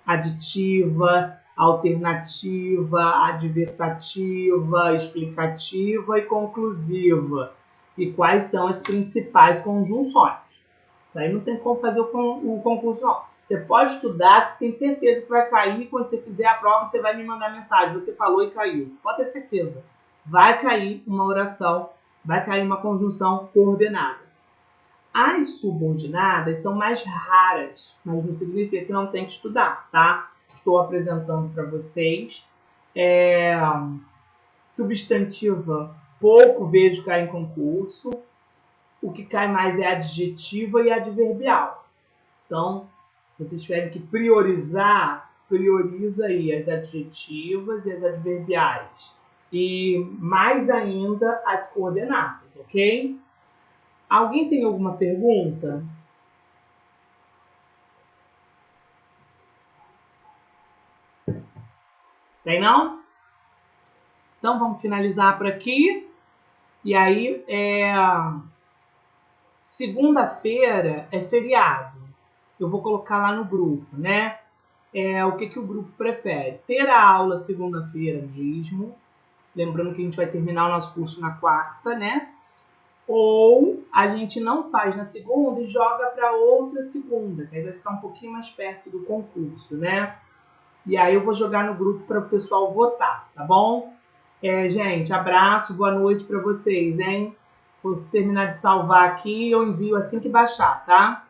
Aditiva, alternativa, adversativa, explicativa e conclusiva. E quais são as principais conjunções. Isso aí não tem como fazer o concurso, não. Você pode estudar, tem certeza que vai cair. Quando você fizer a prova, você vai me mandar mensagem. Você falou e caiu. Pode ter certeza. Vai cair uma oração, vai cair uma conjunção coordenada. As subordinadas são mais raras, mas não significa que não tem que estudar, tá? Estou apresentando para vocês. Substantiva, pouco vejo cair em concurso. O que cai mais é adjetiva e adverbial. Então, se vocês tiverem que priorizar, prioriza aí as adjetivas e as adverbiais. E mais ainda as coordenadas, ok? Alguém tem alguma pergunta? Tem não? Então vamos finalizar por aqui. E aí, segunda-feira é feriado. Eu vou colocar lá no grupo, né? O que o grupo prefere? Ter a aula segunda-feira mesmo. Lembrando que a gente vai terminar o nosso curso na quarta, né? Ou a gente não faz na segunda e joga para outra segunda, que aí vai ficar um pouquinho mais perto do concurso, né? E aí eu vou jogar no grupo para o pessoal votar, tá bom? Gente, abraço, boa noite para vocês, hein? Vou terminar de salvar aqui e eu envio assim que baixar, tá?